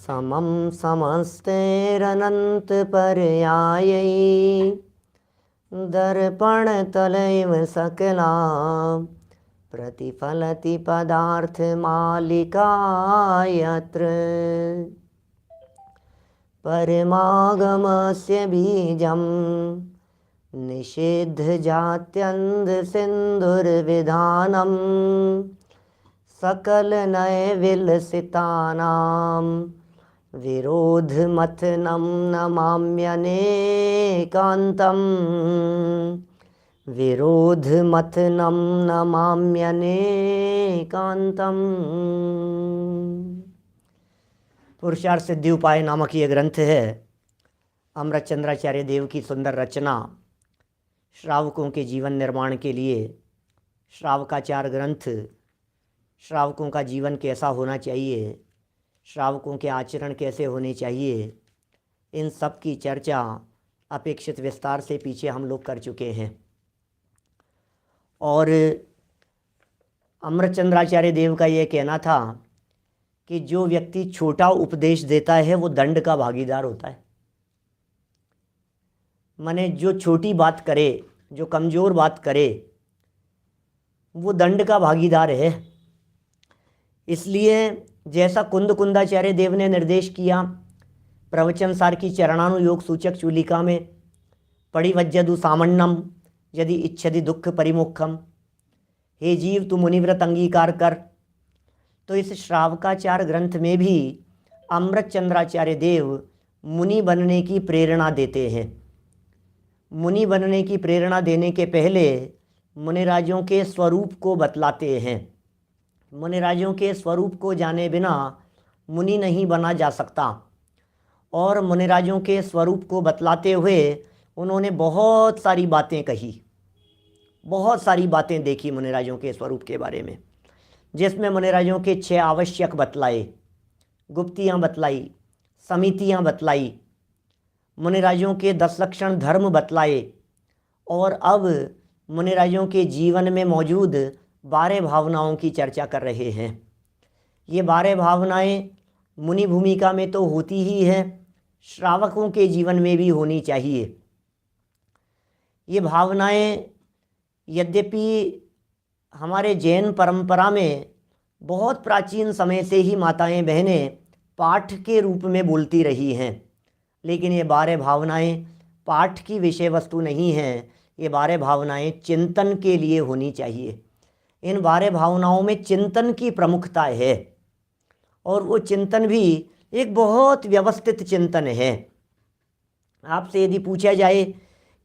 समं समस्तैरनन्तपर्यायै दर्पणतलैव सकला प्रतिफलति पदार्थमालिका यत्र परमागमस्य बीजं निषिद्धजात्यन्धसिन्धुर्विधानं सकलनयविलसितानां विरोधमथनं नमाम्यनेकान्तम् विरोधमथनं नमाम्यनेकान्तम्। पुरुषार्थ सिद्धि उपाय नामक ये ग्रंथ है अमृतचंद्राचार्य देव की सुंदर रचना। श्रावकों के जीवन निर्माण के लिए श्रावकाचार ग्रंथ, श्रावकों का जीवन कैसा होना चाहिए, श्रावकों के आचरण कैसे होने चाहिए, इन सब की चर्चा अपेक्षित विस्तार से पीछे हम लोग कर चुके हैं। और अमृतचंद्राचार्य देव का ये कहना था कि जो व्यक्ति छोटा उपदेश देता है वो दंड का भागीदार होता है। माने जो छोटी बात करे, जो कमज़ोर बात करे, वो दंड का भागीदार है। इसलिए जैसा कुंदाचार्य देव ने निर्देश किया प्रवचन सार की चरणानुयोग सूचक चूलिका में, पड़िवज्जदु सामन्नम यदि इच्छति दुख परिमुखम, हे जीव तू मुनिव्रत अंगीकार कर। तो इस श्रावकाचार ग्रंथ में भी अमृतचंद्राचार्य देव मुनि बनने की प्रेरणा देते हैं। मुनि बनने की प्रेरणा देने के पहले मुनिराजों के स्वरूप को बतलाते हैं। मुनिराजों के स्वरूप को जाने बिना मुनि नहीं बना जा सकता। और मुनिराजों के स्वरूप को बतलाते हुए उन्होंने बहुत सारी बातें कही, बहुत सारी बातें देखी मुनिराजों के स्वरूप के बारे में, जिसमें मुनिराजों के 6 आवश्यक बतलाए, गुप्तियाँ बतलाई, समितियाँ बतलाई, मुनिराजों के 10 लक्षण धर्म बतलाए। और अब मुनिराजों के जीवन में मौजूद 12 भावनाओं की चर्चा कर रहे हैं। ये 12 भावनाएं मुनि भूमिका में तो होती ही है, श्रावकों के जीवन में भी होनी चाहिए। ये भावनाएं यद्यपि हमारे जैन परंपरा में बहुत प्राचीन समय से ही माताएं बहनें पाठ के रूप में बोलती रही हैं, लेकिन ये 12 भावनाएं पाठ की विषय वस्तु नहीं हैं। ये 12 भावनाएं चिंतन के लिए होनी चाहिए। इन 12 भावनाओं में चिंतन की प्रमुखता है, और वो चिंतन भी एक बहुत व्यवस्थित चिंतन है। आपसे यदि पूछा जाए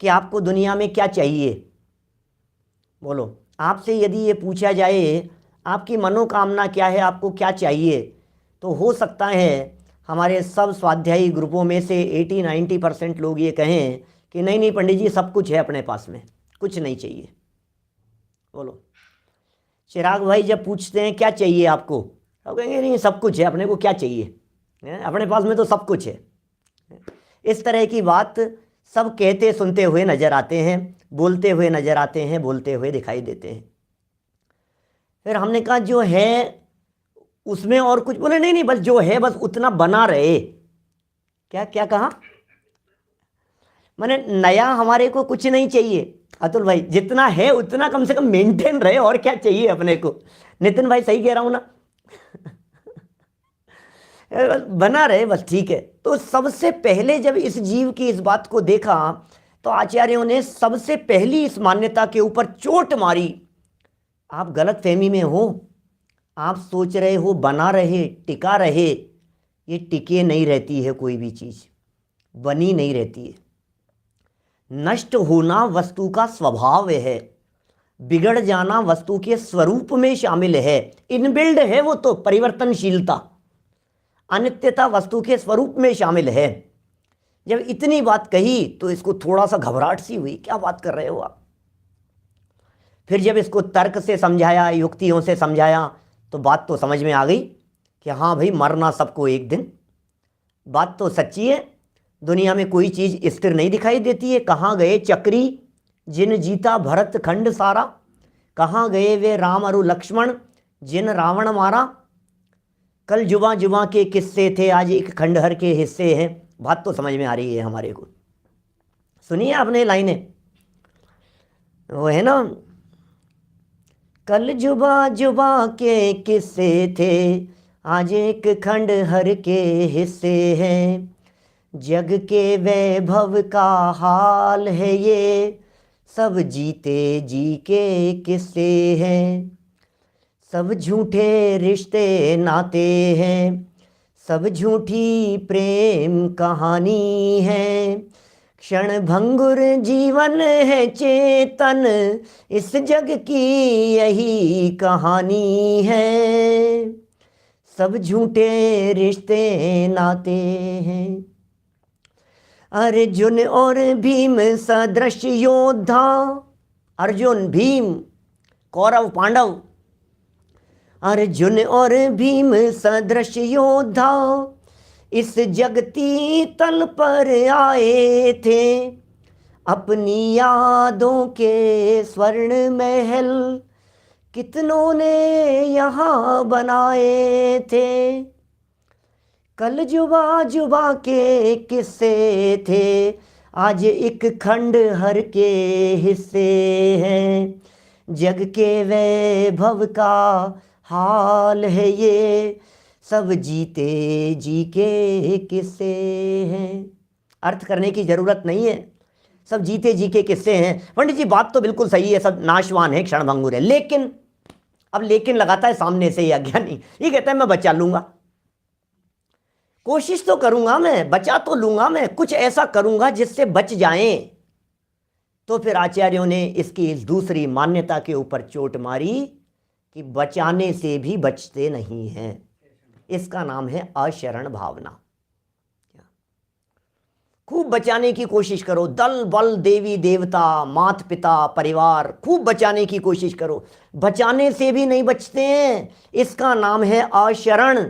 कि आपको दुनिया में क्या चाहिए, बोलो, आपसे यदि ये पूछा जाए आपकी मनोकामना क्या है, आपको क्या चाहिए, तो हो सकता है हमारे सब स्वाध्यायी ग्रुपों में से 80-90% लोग ये कहें कि नहीं नहीं पंडित जी, सब कुछ है अपने पास में, कुछ नहीं चाहिए। बोलो, चिराग भाई जब पूछते हैं क्या चाहिए आपको, तो कहेंगे नहीं सब कुछ है, अपने को क्या चाहिए, अपने पास में तो सब कुछ है। इस तरह की बात सब कहते सुनते हुए नज़र आते हैं, बोलते हुए नज़र आते हैं, बोलते हुए दिखाई देते हैं। फिर हमने कहा जो है उसमें और कुछ, बोले नहीं नहीं बस जो है बस उतना बना रहे। क्या क्या कहा, माने नया हमारे को कुछ नहीं चाहिए। अतुल भाई, जितना है उतना कम से कम मेंटेन रहे, और क्या चाहिए अपने को। नितिन भाई सही कह रहा हूं ना बना रहे बस, ठीक है। तो सबसे पहले जब इस जीव की इस बात को देखा तो आचार्यों ने सबसे पहली इस मान्यता के ऊपर चोट मारी। आप गलत फहमी में हो, आप सोच रहे हो बना रहे, टिका रहे। ये टिके नहीं रहती है, कोई भी चीज़ बनी नहीं रहती है। नष्ट होना वस्तु का स्वभाव है, बिगड़ जाना वस्तु के स्वरूप में शामिल है, इनबिल्ड है वो तो परिवर्तनशीलता, अनित्यता वस्तु के स्वरूप में शामिल है। जब इतनी बात कही तो इसको थोड़ा सा घबराहट सी हुई, क्या बात कर रहे हो आप। फिर जब इसको तर्क से समझाया, युक्तियों से समझाया, तो बात तो समझ में आ गई कि हाँ भाई, मरना सबको एक दिन। बात तो सच्ची है, दुनिया में कोई चीज़ स्थिर नहीं दिखाई देती है। कहाँ गए चक्री जिन जीता भरत खंड सारा, कहाँ गए वे राम अरु लक्ष्मण जिन रावण मारा। कल जुबां जुबां के किस्से थे, आज एक खंडहर के हिस्से हैं। बात तो समझ में आ रही है हमारे को। सुनिए आपने लाइनें, वो है ना, कल जुबां जुबां के किस्से थे, आज एक खंडहर के हिस्से हैं। जग के वैभव का हाल है ये, सब जीते जी के किस्से हैं। सब झूठे रिश्ते नाते हैं, सब झूठी प्रेम कहानी है। क्षण भंगुर जीवन है चेतन, इस जग की यही कहानी है। सब झूठे रिश्ते नाते हैं। अर्जुन और भीम सदृश योद्धा, अर्जुन भीम कौरव पांडव, अर्जुन और भीम सदृश योद्धा इस जगती तल पर आए थे। अपनी यादों के स्वर्ण महल कितनों ने यहाँ बनाए थे। कल जुबा जुबा के किस्से थे, आज एक खंडहर के हिस्से हैं। जग के वैभव का हाल है ये, सब जीते जी के किस्से हैं। अर्थ करने की जरूरत नहीं है, सब जीते जी के किस्से हैं। पंडित जी बात तो बिल्कुल सही है, सब नाशवान है, क्षणभंगुर है। लेकिन अब लेकिन लगाता है सामने से ही अज्ञानी, ये कहता है मैं बचा लूंगा, कोशिश तो करूंगा, मैं बचा तो लूंगा, मैं कुछ ऐसा करूंगा जिससे बच जाएं। तो फिर आचार्यों ने इसकी इस दूसरी मान्यता के ऊपर चोट मारी कि बचाने से भी बचते नहीं हैं। इसका नाम है अशरण भावना। खूब बचाने की कोशिश करो, दल बल देवी देवता माता पिता परिवार, खूब बचाने की कोशिश करो, बचाने से भी नहीं बचते हैं। इसका नाम है अशरण।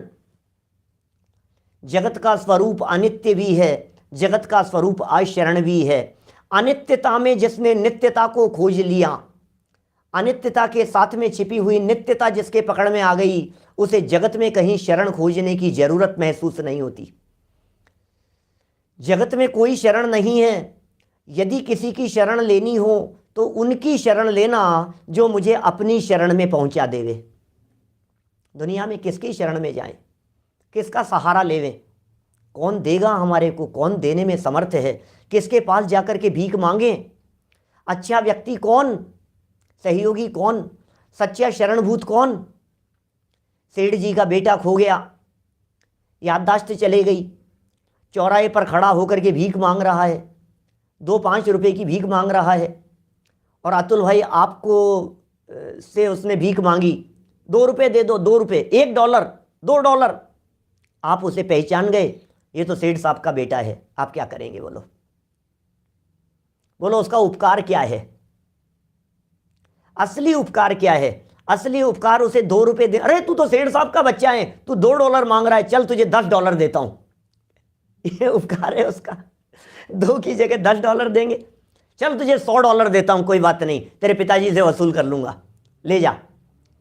जगत का स्वरूप अनित्य भी है, जगत का स्वरूप अशरण भी है। अनित्यता में जिसने नित्यता को खोज लिया, अनित्यता के साथ में छिपी हुई नित्यता जिसके पकड़ में आ गई, उसे जगत में कहीं शरण खोजने की जरूरत महसूस नहीं होती। जगत में कोई शरण नहीं है। यदि किसी की शरण लेनी हो तो उनकी शरण लेना जो मुझे अपनी शरण में पहुंचा देवे। दुनिया में किसकी शरण में जाएं, किसका सहारा लेवें, कौन देगा हमारे को, कौन देने में समर्थ है, किसके पास जाकर के भीख मांगें। अच्छा व्यक्ति कौन, सहयोगी कौन, सच्चा शरणभूत कौन। सेठ जी का बेटा खो गया, याददाश्त चले गई, चौराहे पर खड़ा होकर के भीख मांग रहा है, 2-5 रुपए की भीख मांग रहा है। और अतुल भाई आपको से उसने भीख मांगी, 2 रुपए दे दो, 2 रुपए, $1, $2। आप उसे पहचान गए, ये तो सेठ साहब का बेटा है, आप क्या करेंगे बोलो। बोलो उसका उपकार क्या है, असली उपकार क्या है। असली उपकार उसे 2 रुपए दे, अरे तू तो सेठ साहब का बच्चा है, तू $2 मांग रहा है, चल तुझे $10 देता हूं, ये उपकार है उसका। 2 की जगह $10 देंगे, चल तुझे $100 देता हूं, कोई बात नहीं, तेरे पिताजी से वसूल कर लूंगा, ले जा।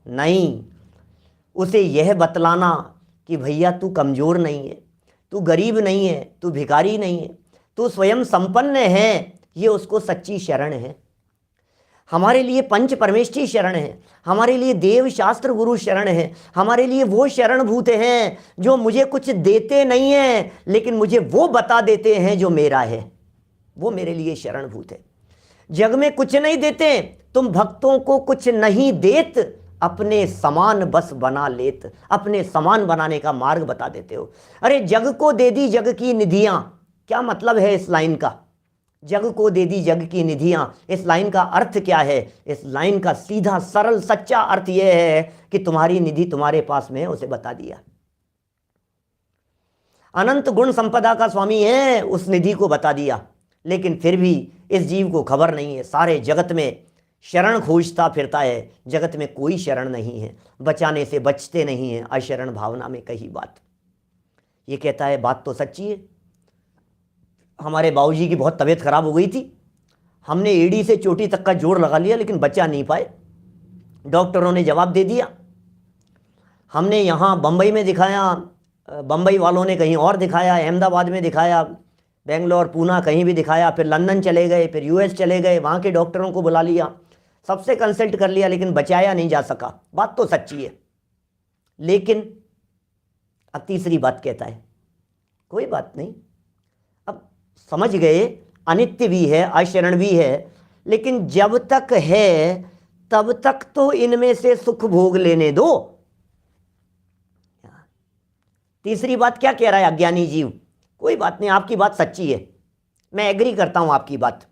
नहीं, उसे यह बतलाना कि भैया तू कमजोर नहीं है, तू गरीब नहीं है, तू भिखारी नहीं है, तू स्वयं संपन्न है, ये उसको सच्ची शरण है। हमारे लिए पंच परमेष्ठी शरण है, हमारे लिए देव शास्त्र गुरु शरण है, हमारे लिए वो शरणभूत हैं जो मुझे कुछ देते नहीं हैं लेकिन मुझे वो बता देते हैं जो मेरा है, वो मेरे लिए शरणभूत है। जग में कुछ नहीं देते, तुम भक्तों को कुछ नहीं देत, अपने समान बस बना लेत, अपने समान बनाने का मार्ग बता देते हो। अरे जग को दे दी जग की निधियां, क्या मतलब है इस लाइन का, जग को दे दी जग की निधियां, इस लाइन का अर्थ क्या है। इस लाइन का सीधा सरल सच्चा अर्थ यह है कि तुम्हारी निधि तुम्हारे पास में है, उसे बता दिया। अनंत गुण संपदा का स्वामी है, उस निधि को बता दिया, लेकिन फिर भी इस जीव को खबर नहीं है, सारे जगत में शरण खोजता फिरता है, जगत में कोई शरण नहीं है, बचाने से बचते नहीं हैं। अशरण भावना में कही बात, ये कहता है बात तो सच्ची है। हमारे बाबूजी की बहुत तबीयत खराब हो गई थी, हमने एड़ी से चोटी तक का जोर लगा लिया लेकिन बचा नहीं पाए, डॉक्टरों ने जवाब दे दिया हमने यहाँ बम्बई में दिखाया, बम्बई वालों ने कहीं और दिखाया, अहमदाबाद में दिखाया, बेंगलोर, पूना, कहीं भी दिखाया, फिर लंदन चले गए, फिर यूएस चले गए, वहाँ के डॉक्टरों को बुला लिया, सबसे कंसल्ट कर लिया, लेकिन बचाया नहीं जा सका। बात तो सच्ची है। लेकिन अब तीसरी बात कहता है, कोई बात नहीं, अब समझ गए अनित्य भी है, अशरण भी है, लेकिन जब तक है तब तक तो इनमें से सुख भोग लेने दो। तीसरी बात क्या कह रहा है अज्ञानी जीव? कोई बात नहीं, आपकी बात सच्ची है, मैं एग्री करता हूं आपकी बात,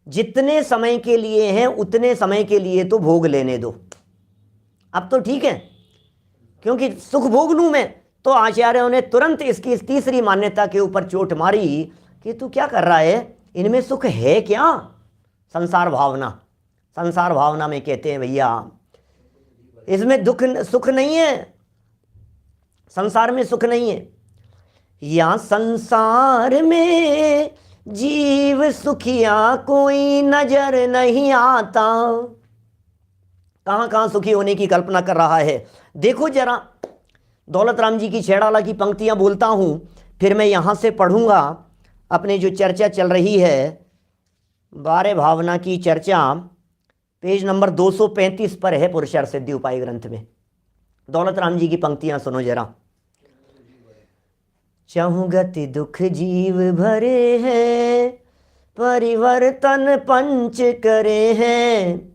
जितने समय के लिए हैं उतने समय के लिए तो भोग लेने दो। अब तो ठीक है, क्योंकि सुख भोग लूं मैं, तो आचार्यों ने तुरंत इसकी इस तीसरी मान्यता के ऊपर चोट मारी कि तू क्या कर रहा है, इनमें सुख है क्या? संसार भावना। संसार भावना में कहते हैं भैया इसमें दुख सुख नहीं है, संसार में सुख नहीं है। या संसार में जीव सुखिया कोई नजर नहीं आता। कहां कहां सुखी होने की कल्पना कर रहा है। देखो जरा, दौलत राम जी की छेड़ाला की पंक्तियां बोलता हूं, फिर मैं यहां से पढ़ूंगा। अपने जो चर्चा चल रही है 12 भावना की चर्चा, पेज नंबर 235 पर है पुरुषार्थ सिद्धि उपाय ग्रंथ में। दौलत राम जी की पंक्तियां सुनो जरा। चहुं गति दुख जीव भरे हैं, परिवर्तन पंच करे हैं,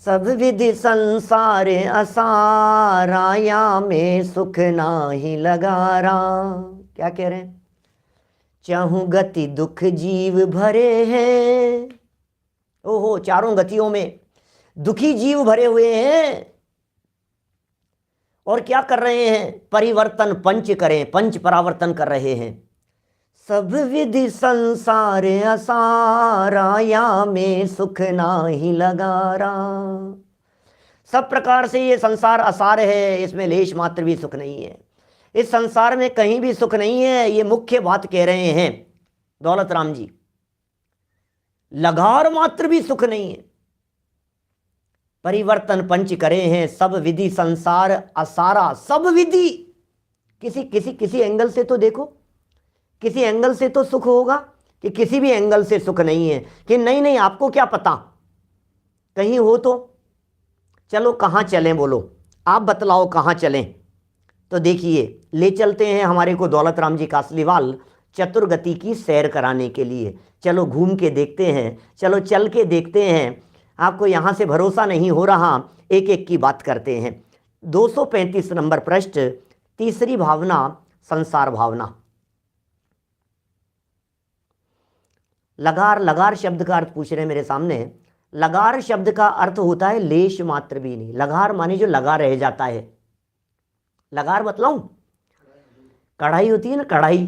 सब विधि संसार असारा, या में सुख नाही लगारा। क्या कह रहे हैं? चहुं गति दुख जीव भरे हैं, ओहो, चारों गतियों में दुखी जीव भरे हुए हैं, और क्या कर रहे हैं? परिवर्तन पंच करें, पंच परावर्तन कर रहे हैं। सब विधि संसार असारा, या में सुख नाही लगारा। सब प्रकार से ये संसार असार है, इसमें लेश मात्र भी सुख नहीं है, इस संसार में कहीं भी सुख नहीं है। ये मुख्य बात कह रहे हैं दौलत राम जी। लगार मात्र भी सुख नहीं है। परिवर्तन पंच करे हैं, सब विधि संसार असारा। सब विधि, किसी एंगल से तो देखो, किसी एंगल से तो सुख होगा, कि किसी भी एंगल से सुख नहीं है, कि नहीं आपको क्या पता, कहीं हो तो चलो कहाँ चलें, बोलो आप बतलाओ कहाँ चलें। तो देखिए, ले चलते हैं हमारे को दौलत राम जी कासलीवाल चतुर्गति की सैर कराने के लिए। चलो घूम के देखते हैं, चलो चल के देखते हैं। आपको यहाँ से भरोसा नहीं हो रहा, एक एक की बात करते हैं। 235 नंबर पृष्ठ, तीसरी भावना संसार भावना। लगार, लगार शब्द का अर्थ पूछ रहे हैं मेरे सामने। लगार शब्द का अर्थ होता है लेश मात्र भी नहीं। लगार माने जो लगा रह जाता है। लगार बतलाऊं? कढ़ाई होती है ना, कढ़ाई।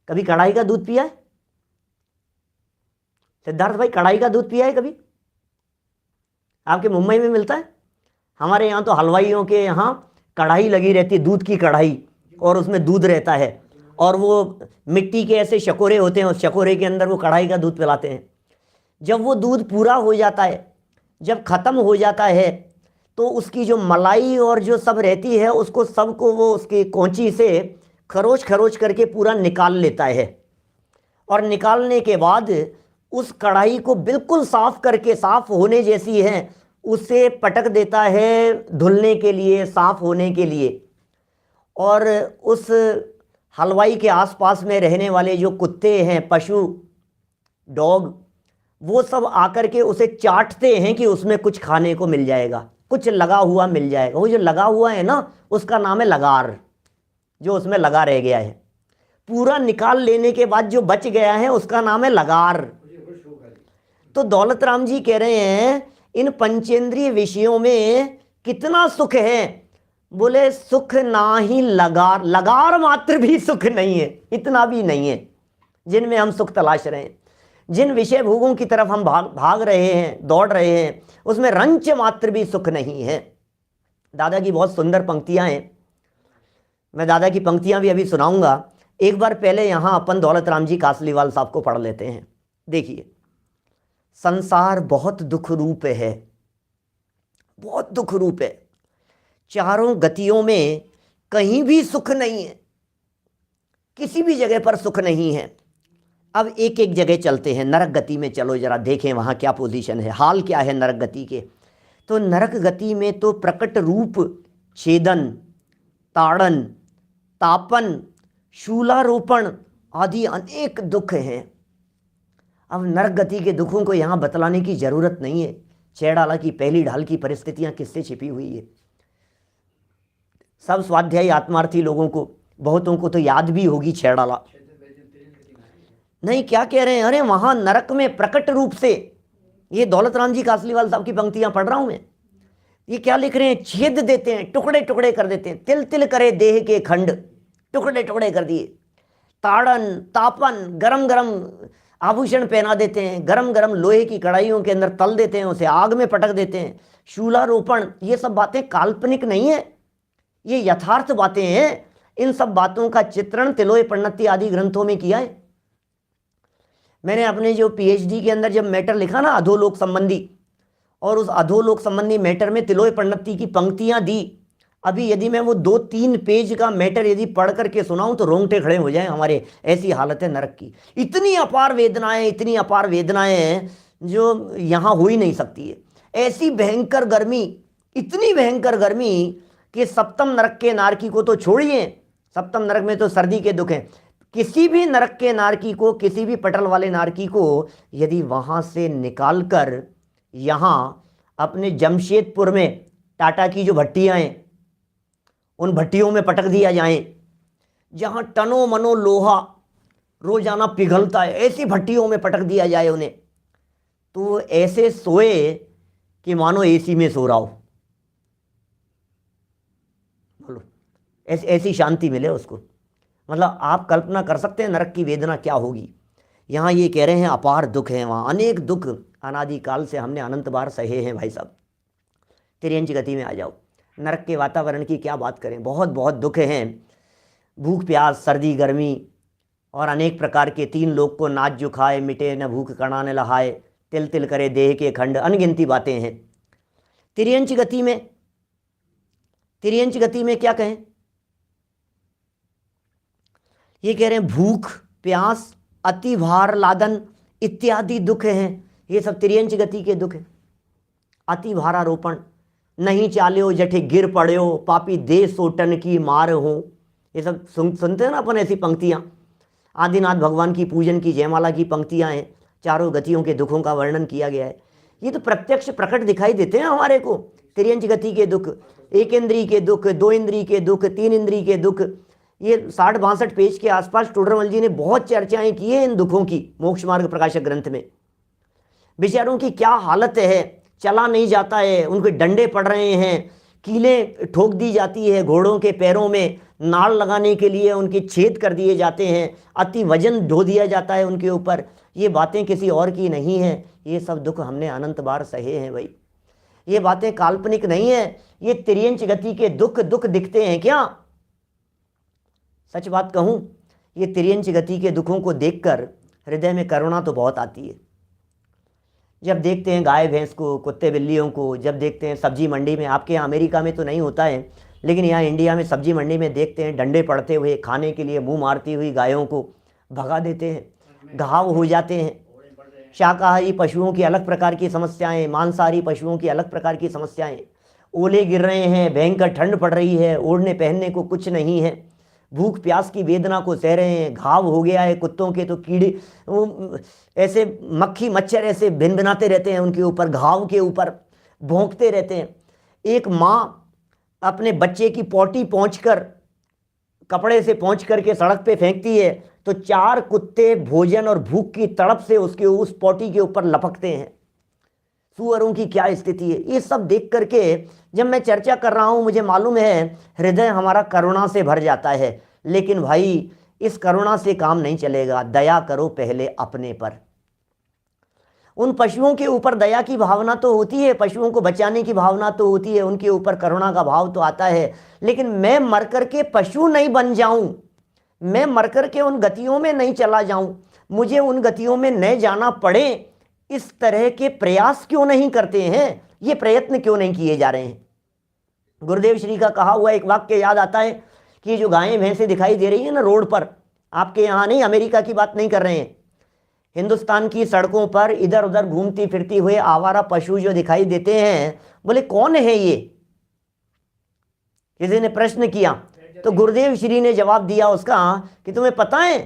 कभी कढ़ाई का दूध पिया है सिद्धार्थ भाई? कढ़ाई का दूध पिया है कभी? आपके मुंबई में मिलता है? हमारे यहाँ तो हलवाइयों के यहाँ कढ़ाई लगी रहती है, दूध की कढ़ाई, और उसमें दूध रहता है, और वो मिट्टी के ऐसे शकोरे होते हैं, उस शकोरे के अंदर वो कढ़ाई का दूध पिलाते हैं। जब वो दूध पूरा हो जाता है, जब ख़त्म हो जाता है, तो उसकी जो मलाई और जो सब रहती है, उसको सबको वो उसकी कौंची से खरोच खरोच करके पूरा निकाल लेता है। और निकालने के बाद उस कढ़ाई को बिल्कुल साफ करके, साफ होने जैसी है, उसे पटक देता है धुलने के लिए, साफ होने के लिए। और उस हलवाई के आसपास में रहने वाले जो कुत्ते हैं, पशु, डॉग, वो सब आकर के उसे चाटते हैं कि उसमें कुछ खाने को मिल जाएगा, कुछ लगा हुआ मिल जाएगा। वो जो लगा हुआ है ना, उसका नाम है लगार, जो उसमें लगा रह गया है। पूरा निकाल लेने के बाद जो बच गया है, उसका नाम है लगार। तो दौलत राम जी कह रहे हैं इन पंचेंद्रिय विषयों में कितना सुख है। बोले सुख ना ही लगार, लगार मात्र भी सुख नहीं है, इतना भी नहीं है जिनमें हम सुख तलाश रहे हैं। जिन विषय भोगों की तरफ हम भाग रहे हैं, दौड़ रहे हैं, उसमें रंच मात्र भी सुख नहीं है। दादा की बहुत सुंदर पंक्तियां हैं, मैं दादा की पंक्तियां भी अभी सुनाऊंगा। एक बार पहले यहाँ अपन दौलत राम जी कासलीवाल साहब को पढ़ लेते हैं। देखिए, संसार बहुत दुख रूप है, बहुत दुख रूप है। चारों गतियों में कहीं भी सुख नहीं है, किसी भी जगह पर सुख नहीं है। अब एक एक जगह चलते हैं, नरक गति में चलो जरा देखें वहाँ क्या पोजीशन है, हाल क्या है नरक गति के। तो नरक गति में तो प्रकट रूप छेदन, ताड़न, तापन, शूलारोपण आदि अनेक दुख हैं। अब नरक गति के दुखों को यहाँ बतलाने की जरूरत नहीं है। छेड़ाला की पहली ढाल की परिस्थितियाँ किससे छिपी हुई है, सब स्वाध्यायी आत्मार्थी लोगों को, बहुतों को तो याद भी होगी छेड़ाला। नहीं, क्या कह रहे हैं, अरे वहाँ नरक में प्रकट रूप से, ये दौलत राम जी कासलीवाल साहब की पंक्तियाँ पढ़ रहा हूँ मैं, ये क्या लिख रहे हैं, छेद देते हैं, टुकड़े टुकड़े कर देते हैं, तिल तिल करे देह के खंड, टुकड़े टुकड़े कर दिए। ताड़न, तापन, गरम गरम आभूषण पहना देते हैं, गरम गरम लोहे की कढ़ाइयों के अंदर तल देते हैं, उसे आग में पटक देते हैं। शूलारोपण, ये सब बातें काल्पनिक नहीं है, ये यथार्थ बातें हैं। इन सब बातों का चित्रण तिलोय प्रणति आदि ग्रंथों में किया है। मैंने अपने जो पीएचडी के अंदर जब मैटर लिखा ना अधोलोक संबंधी, और उस अधोलोक संबंधी मैटर में तिलोय प्रणति की पंक्तियां दी, अभी यदि मैं वो 2-3 पेज का मैटर यदि पढ़ करके सुनाऊं तो रोंगटे खड़े हो जाएं हमारे, ऐसी हालत है नरक की। इतनी अपार वेदनाएं, इतनी अपार वेदनाएं हैं जो यहाँ हो ही नहीं सकती है। ऐसी भयंकर गर्मी, इतनी भयंकर गर्मी कि सप्तम नरक के नारकी को तो छोड़िए, सप्तम नरक में तो सर्दी के दुख हैं। किसी भी नरक के नारकी को, किसी भी पटल वाले नारकी को यदि वहाँ से निकाल कर यहाँ अपने जमशेदपुर में टाटा की जो भट्टियाँ हैं उन भट्टियों में पटक दिया जाए, जहाँ टनों मनो लोहा रोजाना पिघलता है, ऐसी भट्टियों में पटक दिया जाए उन्हें, तो ऐसे सोए कि मानो एसी में सो रहा हो। बोलो, ऐसी शांति मिले उसको। मतलब आप कल्पना कर सकते हैं नरक की वेदना क्या होगी। यहाँ ये कह रहे हैं अपार दुख है, वहाँ अनेक दुख अनादिकाल से हमने अनंत बार सहे हैं। भाई साहब, तिर्यंच गति में आ जाओ। नरक के वातावरण की क्या बात करें, बहुत बहुत दुख हैं। भूख प्यास, सर्दी गर्मी और अनेक प्रकार के, 3 लोग को नाच जो खाए, मिटे न भूख कणा न लहाए, तिल तिल करे देह के खंड, अनगिनती बातें हैं। तिर्यंच गति में, तिर्यंच गति में क्या कहें, ये कह रहे हैं भूख प्यास, अति भार लादन इत्यादि दुख हैं। ये सब तिर्यंच गति के दुख हैं। अति भारारोपण, नहीं चाल्यो जठे गिर पड़ो, पापी दे सोटन की मार हो। ये सब सुनते हैं ना अपन, ऐसी पंक्तियाँ। आदिनाथ भगवान की पूजन की जयमाला की पंक्तियाँ हैं, चारों गतियों के दुखों का वर्णन किया गया है। ये तो प्रत्यक्ष प्रकट दिखाई देते हैं हमारे को। तिर्यंच गति के दुख, 1 इंद्री के दुख, 2 इंद्री के दुख, 3 इंद्री के दुख, ये 60-62 पेज के आसपास टोडरमल जी ने बहुत चर्चाएं की है इन दुखों की, मोक्ष मार्ग प्रकाशक ग्रंथ में। बेचारों की क्या हालत है, चला नहीं जाता है, उनके डंडे पड़ रहे हैं, कीलें ठोक दी जाती है घोड़ों के पैरों में, नाड़ लगाने के लिए उनके छेद कर दिए जाते हैं, अति वजन ढो दिया जाता है उनके ऊपर। ये बातें किसी और की नहीं है, ये सब दुख हमने अनंत बार सहे हैं भाई। ये बातें काल्पनिक नहीं है, ये तिर्यंच गति के दुख दुख दिखते हैं क्या? सच बात कहूँ, ये तिर्यंच गति के दुखों को देखकर हृदय में करुणा तो बहुत आती है। जब देखते हैं गाय भैंस को, कुत्ते बिल्लियों को, जब देखते हैं सब्जी मंडी में, आपके यहाँ अमेरिका में तो नहीं होता है, लेकिन यहाँ इंडिया में सब्जी मंडी में देखते हैं डंडे पड़ते हुए, खाने के लिए मुंह मारती हुई गायों को भगा देते हैं, घाव हो जाते हैं। शाकाहारी पशुओं की अलग प्रकार की समस्याएं, मांसाहारी पशुओं की अलग प्रकार की समस्याएं। ओले गिर रहे हैं, भयंकर ठंड पड़ रही है, ओढ़ने पहनने को कुछ नहीं है, भूख प्यास की वेदना को सह रहे हैं, घाव हो गया है कुत्तों के, तो कीड़े वो ऐसे मक्खी मच्छर ऐसे भिनभिनाते रहते हैं उनके ऊपर, घाव के ऊपर भौंकते रहते हैं। एक माँ अपने बच्चे की पोटी पहुँचकर, कपड़े से पहुँच करके सड़क पे फेंकती है, तो 4 कुत्ते भोजन और भूख की तड़प से उसके उस पोटी के ऊपर लपकते हैं। सुअरों की क्या स्थिति है। ये सब देख करके जब मैं चर्चा कर रहा हूँ, मुझे मालूम है हृदय हमारा करुणा से भर जाता है, लेकिन भाई इस करुणा से काम नहीं चलेगा। दया करो पहले अपने पर। उन पशुओं के ऊपर दया की भावना तो होती है, पशुओं को बचाने की भावना तो होती है, उनके ऊपर करुणा का भाव तो आता है, लेकिन मैं मर करके पशु नहीं बन जाऊं, मैं मर करके उन गतियों में नहीं चला जाऊं, मुझे उन गतियों में न जाना पड़े, इस तरह के प्रयास क्यों नहीं करते हैं? ये प्रयत्न क्यों नहीं किए जा रहे हैं? गुरुदेव श्री का कहा हुआ एक वाक्य याद आता है कि जो गायें भैंसें दिखाई दे रही है ना रोड पर, आपके यहाँ नहीं, अमेरिका की बात नहीं कर रहे हैं, हिंदुस्तान की सड़कों पर इधर उधर घूमती फिरती हुए आवारा पशु जो दिखाई देते हैं, बोले कौन है ये, किसी ने प्रश्न किया तो गुरुदेव श्री ने जवाब दिया उसका कि तुम्हें पता है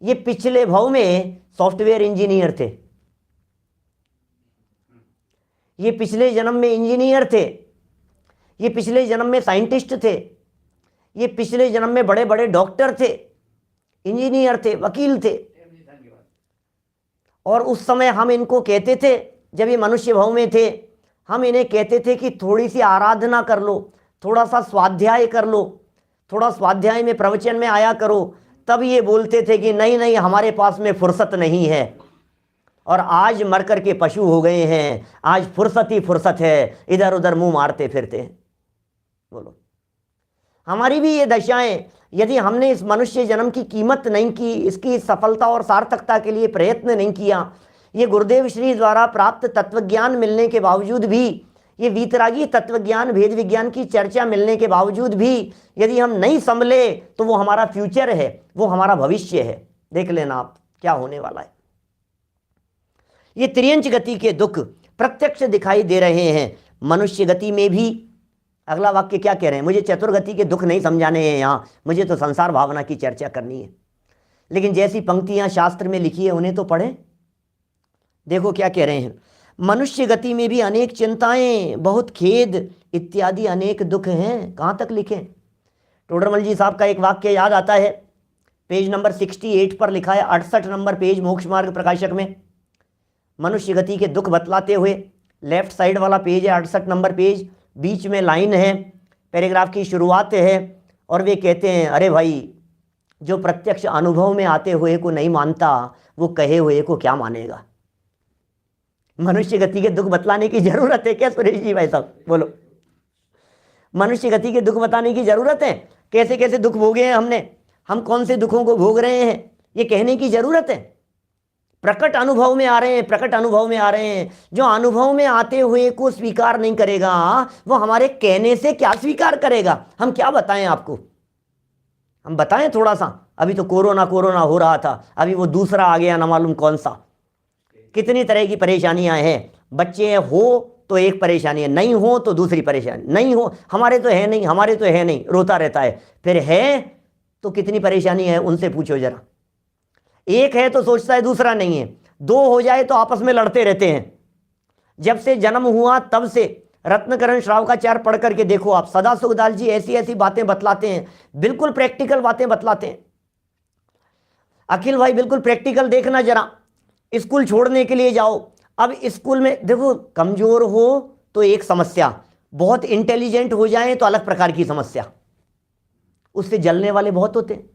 ये पिछले भाव में सॉफ्टवेयर इंजीनियर थे, ये पिछले जन्म में इंजीनियर थे, ये पिछले जन्म में साइंटिस्ट थे, ये पिछले जन्म में बड़े बड़े डॉक्टर थे, इंजीनियर थे, वकील थे। और उस समय हम इनको कहते थे, जब ये मनुष्य भाव में थे, हम इन्हें कहते थे कि थोड़ी सी आराधना कर लो, थोड़ा सा स्वाध्याय कर लो, थोड़ा स्वाध्याय में प्रवचन में आया करो। तब ये बोलते थे कि नहीं नहीं, हमारे पास में फुर्सत नहीं है। और आज मर कर के पशु हो गए हैं, आज फुर्सत ही फुर्सत है, इधर उधर मुंह मारते फिरते हैं। बोलो, हमारी भी ये दशाएं, यदि हमने इस मनुष्य जन्म की कीमत नहीं की, इसकी सफलता और सार्थकता के लिए प्रयत्न नहीं किया, ये गुरुदेव श्री द्वारा प्राप्त तत्वज्ञान मिलने के बावजूद भी, ये वीतरागी तत्वज्ञान भेद विज्ञान की चर्चा मिलने के बावजूद भी यदि हम नहीं संभले तो वो हमारा फ्यूचर है, वो हमारा भविष्य है। देख लेना आप क्या होने वाला है। ये त्रियंच गति के दुख प्रत्यक्ष दिखाई दे रहे हैं मनुष्य गति में भी। अगला वाक्य क्या कह रहे हैं, मुझे चतुर्गति के दुख नहीं समझाने हैं यहाँ, मुझे तो संसार भावना की चर्चा करनी है। लेकिन जैसी पंक्तियां शास्त्र में लिखी है उन्हें तो पढ़ें। देखो क्या कह रहे हैं, मनुष्य गति में भी अनेक चिंताएं, बहुत खेद इत्यादि अनेक दुख हैं। कहाँ तक लिखें। टोडरमल जी साहब का एक वाक्य याद आता है, पेज नंबर 68 पर लिखा है, 68 नंबर पेज मोक्ष मार्ग प्रकाशक में, मनुष्य गति के दुख बतलाते हुए। लेफ्ट साइड वाला पेज है 68 नंबर पेज, बीच में लाइन है, पैराग्राफ की शुरुआत है, और वे कहते हैं अरे भाई, जो प्रत्यक्ष अनुभव में आते हुए को नहीं मानता वो कहे हुए को क्या मानेगा। मनुष्य गति के दुख बतलाने की जरूरत है क्या सुरेश जी भाई साहब, बोलो। मनुष्य गति के दुख बताने की जरूरत है, कैसे कैसे दुख भोगे हैं हमने, हम कौन से दुखों को भोग रहे हैं, ये कहने की जरूरत है। प्रकट अनुभव में आ रहे हैं, प्रकट अनुभव में आ रहे हैं। जो अनुभव में आते हुए को स्वीकार नहीं करेगा वो हमारे कहने से क्या स्वीकार करेगा। हम क्या बताएं आपको, हम बताएं थोड़ा सा। अभी तो कोरोना कोरोना हो रहा था, अभी वो दूसरा आ गया ना मालूम कौन सा। कितनी तरह की परेशानियां हैं। बच्चे हो तो एक परेशानी है, नहीं हो तो दूसरी परेशानी, नहीं हो हमारे तो है नहीं, हमारे तो है नहीं, रोता रहता है। फिर है तो कितनी परेशानी है उनसे पूछो जरा। एक है तो सोचता है दूसरा नहीं है, दो हो जाए तो आपस में लड़ते रहते हैं। जब से जन्म हुआ तब से रत्नकरण श्रावकाचार्य पढ़ करके देखो आप, सदा सुखदाल जी ऐसी ऐसी बातें बतलाते हैं, बिल्कुल प्रैक्टिकल बातें बतलाते हैं। अखिल भाई बिल्कुल प्रैक्टिकल देखना जरा। स्कूल छोड़ने के लिए जाओ, अब स्कूल में देखो, कमजोर हो तो एक समस्या, बहुत इंटेलिजेंट हो जाए तो अलग प्रकार की समस्या। उससे जलने वाले बहुत होते हैं,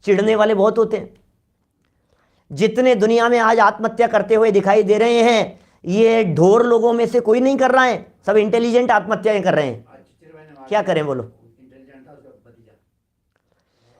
चिढ़ने वाले बहुत होते हैं। जितने दुनिया में आज आत्महत्या करते हुए दिखाई दे रहे हैं, ये ढोर लोगों में से कोई नहीं कर रहा है, सब इंटेलिजेंट आत्महत्याएं कर रहे हैं। क्या करें बोलो।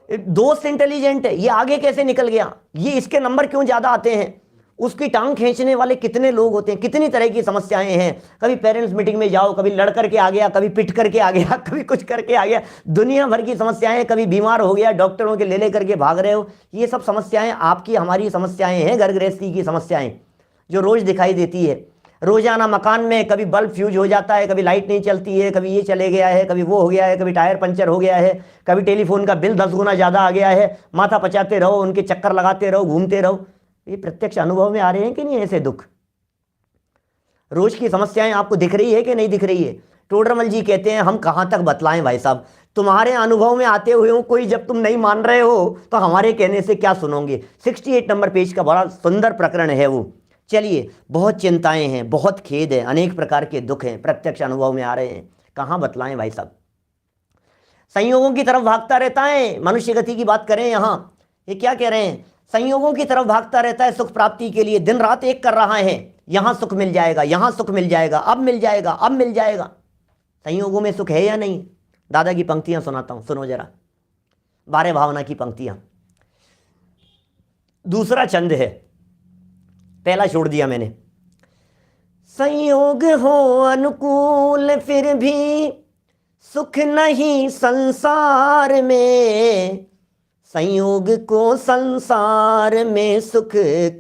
दोस्त इंटेलिजेंट है, ये आगे कैसे निकल गया, ये इसके नंबर क्यों ज्यादा आते हैं, उसकी टांग खींचने वाले कितने लोग होते हैं। कितनी तरह की समस्याएं हैं। कभी पेरेंट्स मीटिंग में जाओ, कभी लड़ करके आ गया, कभी पिट करके आ गया, कभी कुछ करके आ गया, दुनिया भर की समस्याएं। कभी बीमार हो गया, डॉक्टरों के ले करके भाग रहे हो। ये सब समस्याएं आपकी हमारी समस्याएं हैं, घर गृहस्थी की समस्याएं जो रोज दिखाई देती है। रोजाना मकान में कभी बल्ब फ्यूज हो जाता है, कभी लाइट नहीं चलती है, कभी ये चले गया है, कभी वो हो गया है, कभी टायर पंचर हो गया है, कभी टेलीफोन का बिल 10 गुना ज़्यादा आ गया है। माथा पचाते रहो, उनके चक्कर लगाते रहो, घूमते रहो। ये प्रत्यक्ष अनुभव में आ रहे हैं कि नहीं ऐसे दुख। रोज की समस्याएं आपको दिख रही है कि नहीं दिख रही है। टोडरमल जी कहते हैं हम कहाँ तक बतलाएं भाई साहब, तुम्हारे अनुभव में आते हुए कोई जब तुम नहीं मान रहे हो तो हमारे कहने से क्या सुनोगे। 68 नंबर पेज का बड़ा सुंदर प्रकरण है वो। चलिए, बहुत चिंताएं हैं, बहुत खेद है, अनेक प्रकार के दुख हैं, प्रत्यक्ष अनुभव में आ रहे हैं, कहाँ बतलाएं भाई साहब। संयोगों की तरफ भागता रहता है। मनुष्य गति की बात करें यहाँ, ये क्या कह रहे हैं, संयोगों की तरफ भागता रहता है सुख प्राप्ति के लिए, दिन रात एक कर रहा है। यहाँ सुख मिल जाएगा, यहाँ सुख मिल जाएगा, अब मिल जाएगा, अब मिल जाएगा। संयोगों में सुख है या नहीं। दादा की पंक्तियां सुनाता हूं, सुनो जरा, 12 भावना की पंक्तियां। दूसरा छंद है, पहला छोड़ दिया मैंने। संयोग हो अनुकूल फिर भी सुख नहीं संसार में, संयोग को संसार में सुख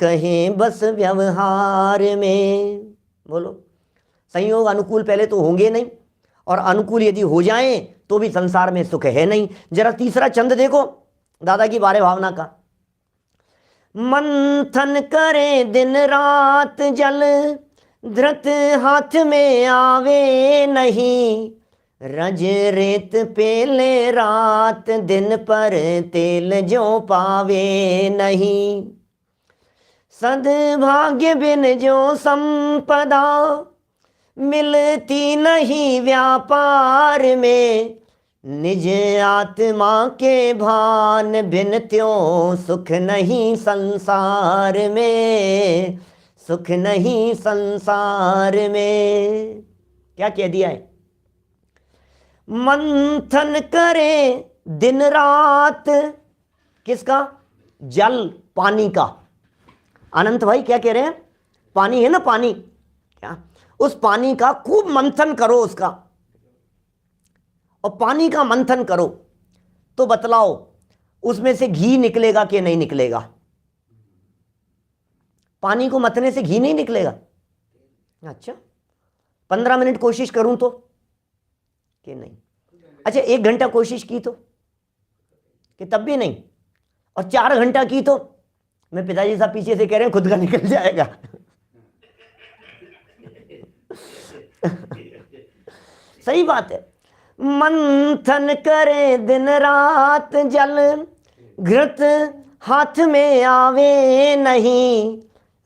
कहें बस व्यवहार में। बोलो, संयोग अनुकूल पहले तो होंगे नहीं, और अनुकूल यदि हो जाएं तो भी संसार में सुख है नहीं। जरा तीसरा चंद देखो दादा की बारे भावना का। मंथन करे दिन रात जल, धृत हाथ में आवे नहीं, रज रेत पेले रात दिन पर तेल जो पावे नहीं। सद्भाग्य बिन जो संपदा, मिलती नहीं व्यापार में, निज आत्मा के भान बिन त्यों सुख नहीं संसार में, सुख नहीं संसार में। क्या कह दिया है? मंथन करे दिन रात, किसका? जल, पानी का। अनंत भाई क्या कह रहे हैं? पानी है ना, पानी, क्या उस पानी का खूब मंथन करो उसका, और पानी का मंथन करो तो बतलाओ उसमें से घी निकलेगा कि नहीं निकलेगा? पानी को मथने से घी नहीं निकलेगा? अच्छा, 15 मिनट कोशिश करूं तो कि नहीं? अच्छा, 1 घंटा कोशिश की तो कि तब भी नहीं? और 4 घंटा की तो? मैं पिताजी साहब पीछे से कह रहे हैं खुद का निकल जाएगा। सही बात है। मंथन करे दिन रात जल, घृत हाथ में आवे नहीं,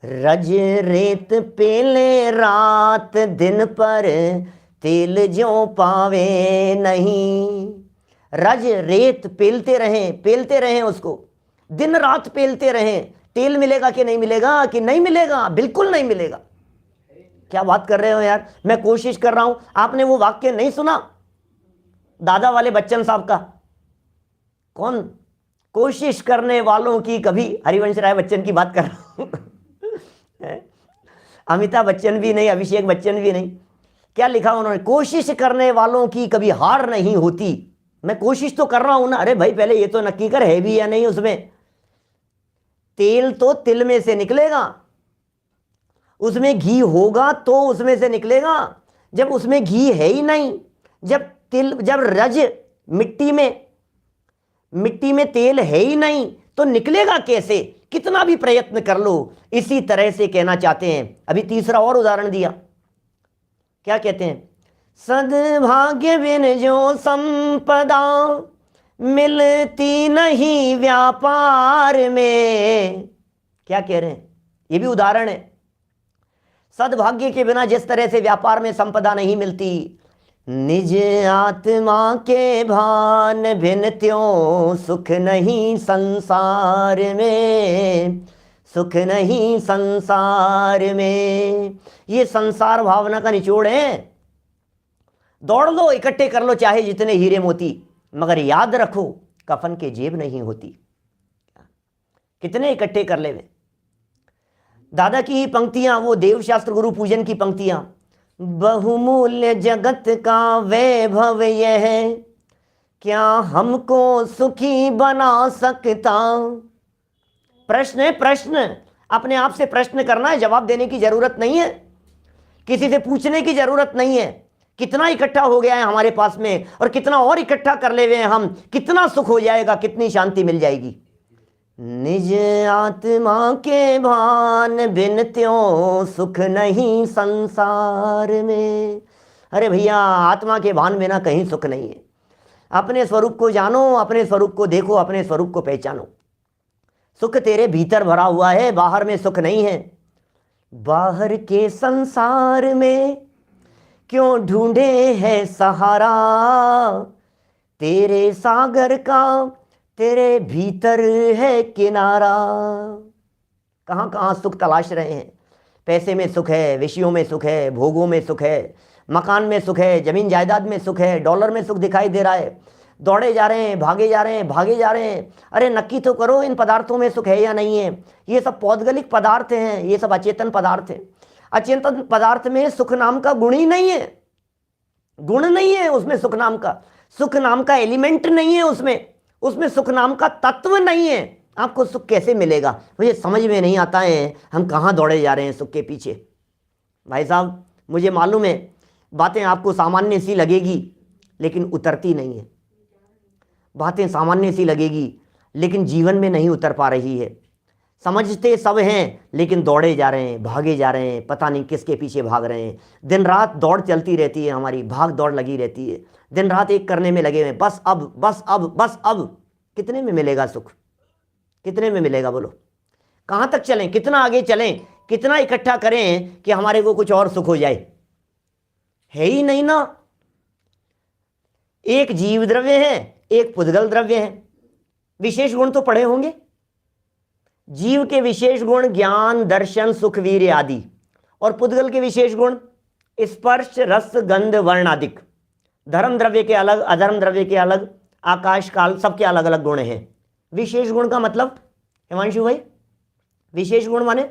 रज रेत पेले रात दिन पर तेल जो पावे नहीं। रज रेत पेलते रहें उसको, दिन रात पेलते रहें, तेल मिलेगा कि नहीं मिलेगा? कि नहीं मिलेगा, बिल्कुल नहीं मिलेगा। क्या बात कर रहे हो यार, मैं कोशिश कर रहा हूं। आपने वो वाक्य नहीं सुना दादा वाले बच्चन साहब का? कौन? कोशिश करने वालों की कभी, हरिवंश राय बच्चन की बात कर रहा हूं। अमिताभ बच्चन भी नहीं, अभिषेक बच्चन भी नहीं। क्या लिखा उन्होंने? कोशिश करने वालों की कभी हार नहीं होती। मैं कोशिश तो कर रहा हूं ना। अरे भाई, पहले ये तो नक्की कर है भी या नहीं उसमें। तेल तो तिल में से निकलेगा, उसमें घी होगा तो उसमें से निकलेगा। जब उसमें घी है ही नहीं, जब रज मिट्टी में तेल है ही नहीं, तो निकलेगा कैसे? कितना भी प्रयत्न कर लो। इसी तरह से कहना चाहते हैं। अभी तीसरा और उदाहरण दिया, क्या कहते हैं? सद्भाग्य बिन जो संपदा, मिलती नहीं व्यापार में। क्या कह रहे हैं? ये भी उदाहरण है। सद्भाग्य के बिना जिस तरह से व्यापार में संपदा नहीं मिलती, निज आत्मा के भान बिन त्यों सुख नहीं संसार में, सुख नहीं संसार में। ये संसार भावना का निचोड़ है। दौड़ लो, इकट्ठे कर लो चाहे जितने हीरे मोती, मगर याद रखो कफन के जेब नहीं होती। कितने इकट्ठे कर ले वे। दादा की ही पंक्तियां, वो देवशास्त्र गुरु पूजन की पंक्तियां। बहुमूल्य जगत का वैभव यह है, क्या हमको सुखी बना सकता। प्रश्न है, प्रश्न। अपने आप से प्रश्न करना है, जवाब देने की जरूरत नहीं है, किसी से पूछने की जरूरत नहीं है। कितना इकट्ठा हो गया है हमारे पास में, और कितना और इकट्ठा कर ले हुए हैं हम, कितना सुख हो जाएगा, कितनी शांति मिल जाएगी। निज आत्मा के भान बिन त्यों सुख नहीं संसार में। अरे भैया, आत्मा के भान बिना कहीं सुख नहीं है। अपने स्वरूप को जानो, अपने स्वरूप को देखो, अपने स्वरूप को पहचानो। सुख तेरे भीतर भरा हुआ है, बाहर में सुख नहीं है। बाहर के संसार में क्यों ढूंढे है सहारा, तेरे सागर का तेरे भीतर है किनारा। कहाँ कहाँ सुख तलाश रहे हैं। पैसे में सुख है, विषयों में सुख है, भोगों में सुख है, मकान में सुख है, जमीन जायदाद में सुख है, डॉलर में सुख दिखाई दे रहा है। दौड़े जा रहे हैं, भागे जा रहे हैं, भागे जा रहे हैं। अरे नक्की तो करो, इन पदार्थों में सुख है या नहीं है। ये सब पौद्गलिक पदार्थ हैं, ये सब अचेतन पदार्थ हैं। अचेतन पदार्थ में सुख नाम का गुण ही नहीं है। गुण नहीं है उसमें, सुख नाम का एलिमेंट नहीं है उसमें सुख नाम का तत्व नहीं है। आपको सुख कैसे मिलेगा? मुझे समझ में नहीं आता है, हम कहाँ दौड़े जा रहे हैं सुख के पीछे। भाई साहब, मुझे मालूम है बातें आपको सामान्य सी लगेगी लेकिन उतरती नहीं है। बातें सामान्य सी लगेगी लेकिन जीवन में नहीं उतर पा रही है। समझते सब हैं लेकिन दौड़े जा रहे हैं, भागे जा रहे हैं, पता नहीं किसके पीछे भाग रहे हैं। दिन रात दौड़ चलती रहती है, हमारी भाग दौड़ लगी रहती है, दिन रात एक करने में लगे हुए, बस अब बस अब बस अब। कितने में मिलेगा सुख? कितने में मिलेगा बोलो? कहाँ तक चलें? कितना आगे चलें? कितना इकट्ठा करें कि हमारे को कुछ और सुख हो जाए? है ही नहीं ना। एक जीव द्रव्य है, एक पुद्गल द्रव्य है। विशेष गुण तो पढ़े होंगे। जीव के विशेष गुण ज्ञान, दर्शन, सुख, वीर्य आदि, और पुद्गल के विशेष गुण स्पर्श, रस, गंध, वर्ण आदि। धर्म द्रव्य के अलग, अधर्म द्रव्य के अलग, आकाश काल सबके अलग अलग गुण हैं। विशेष गुण का मतलब हिमांशु भाई, विशेष गुण माने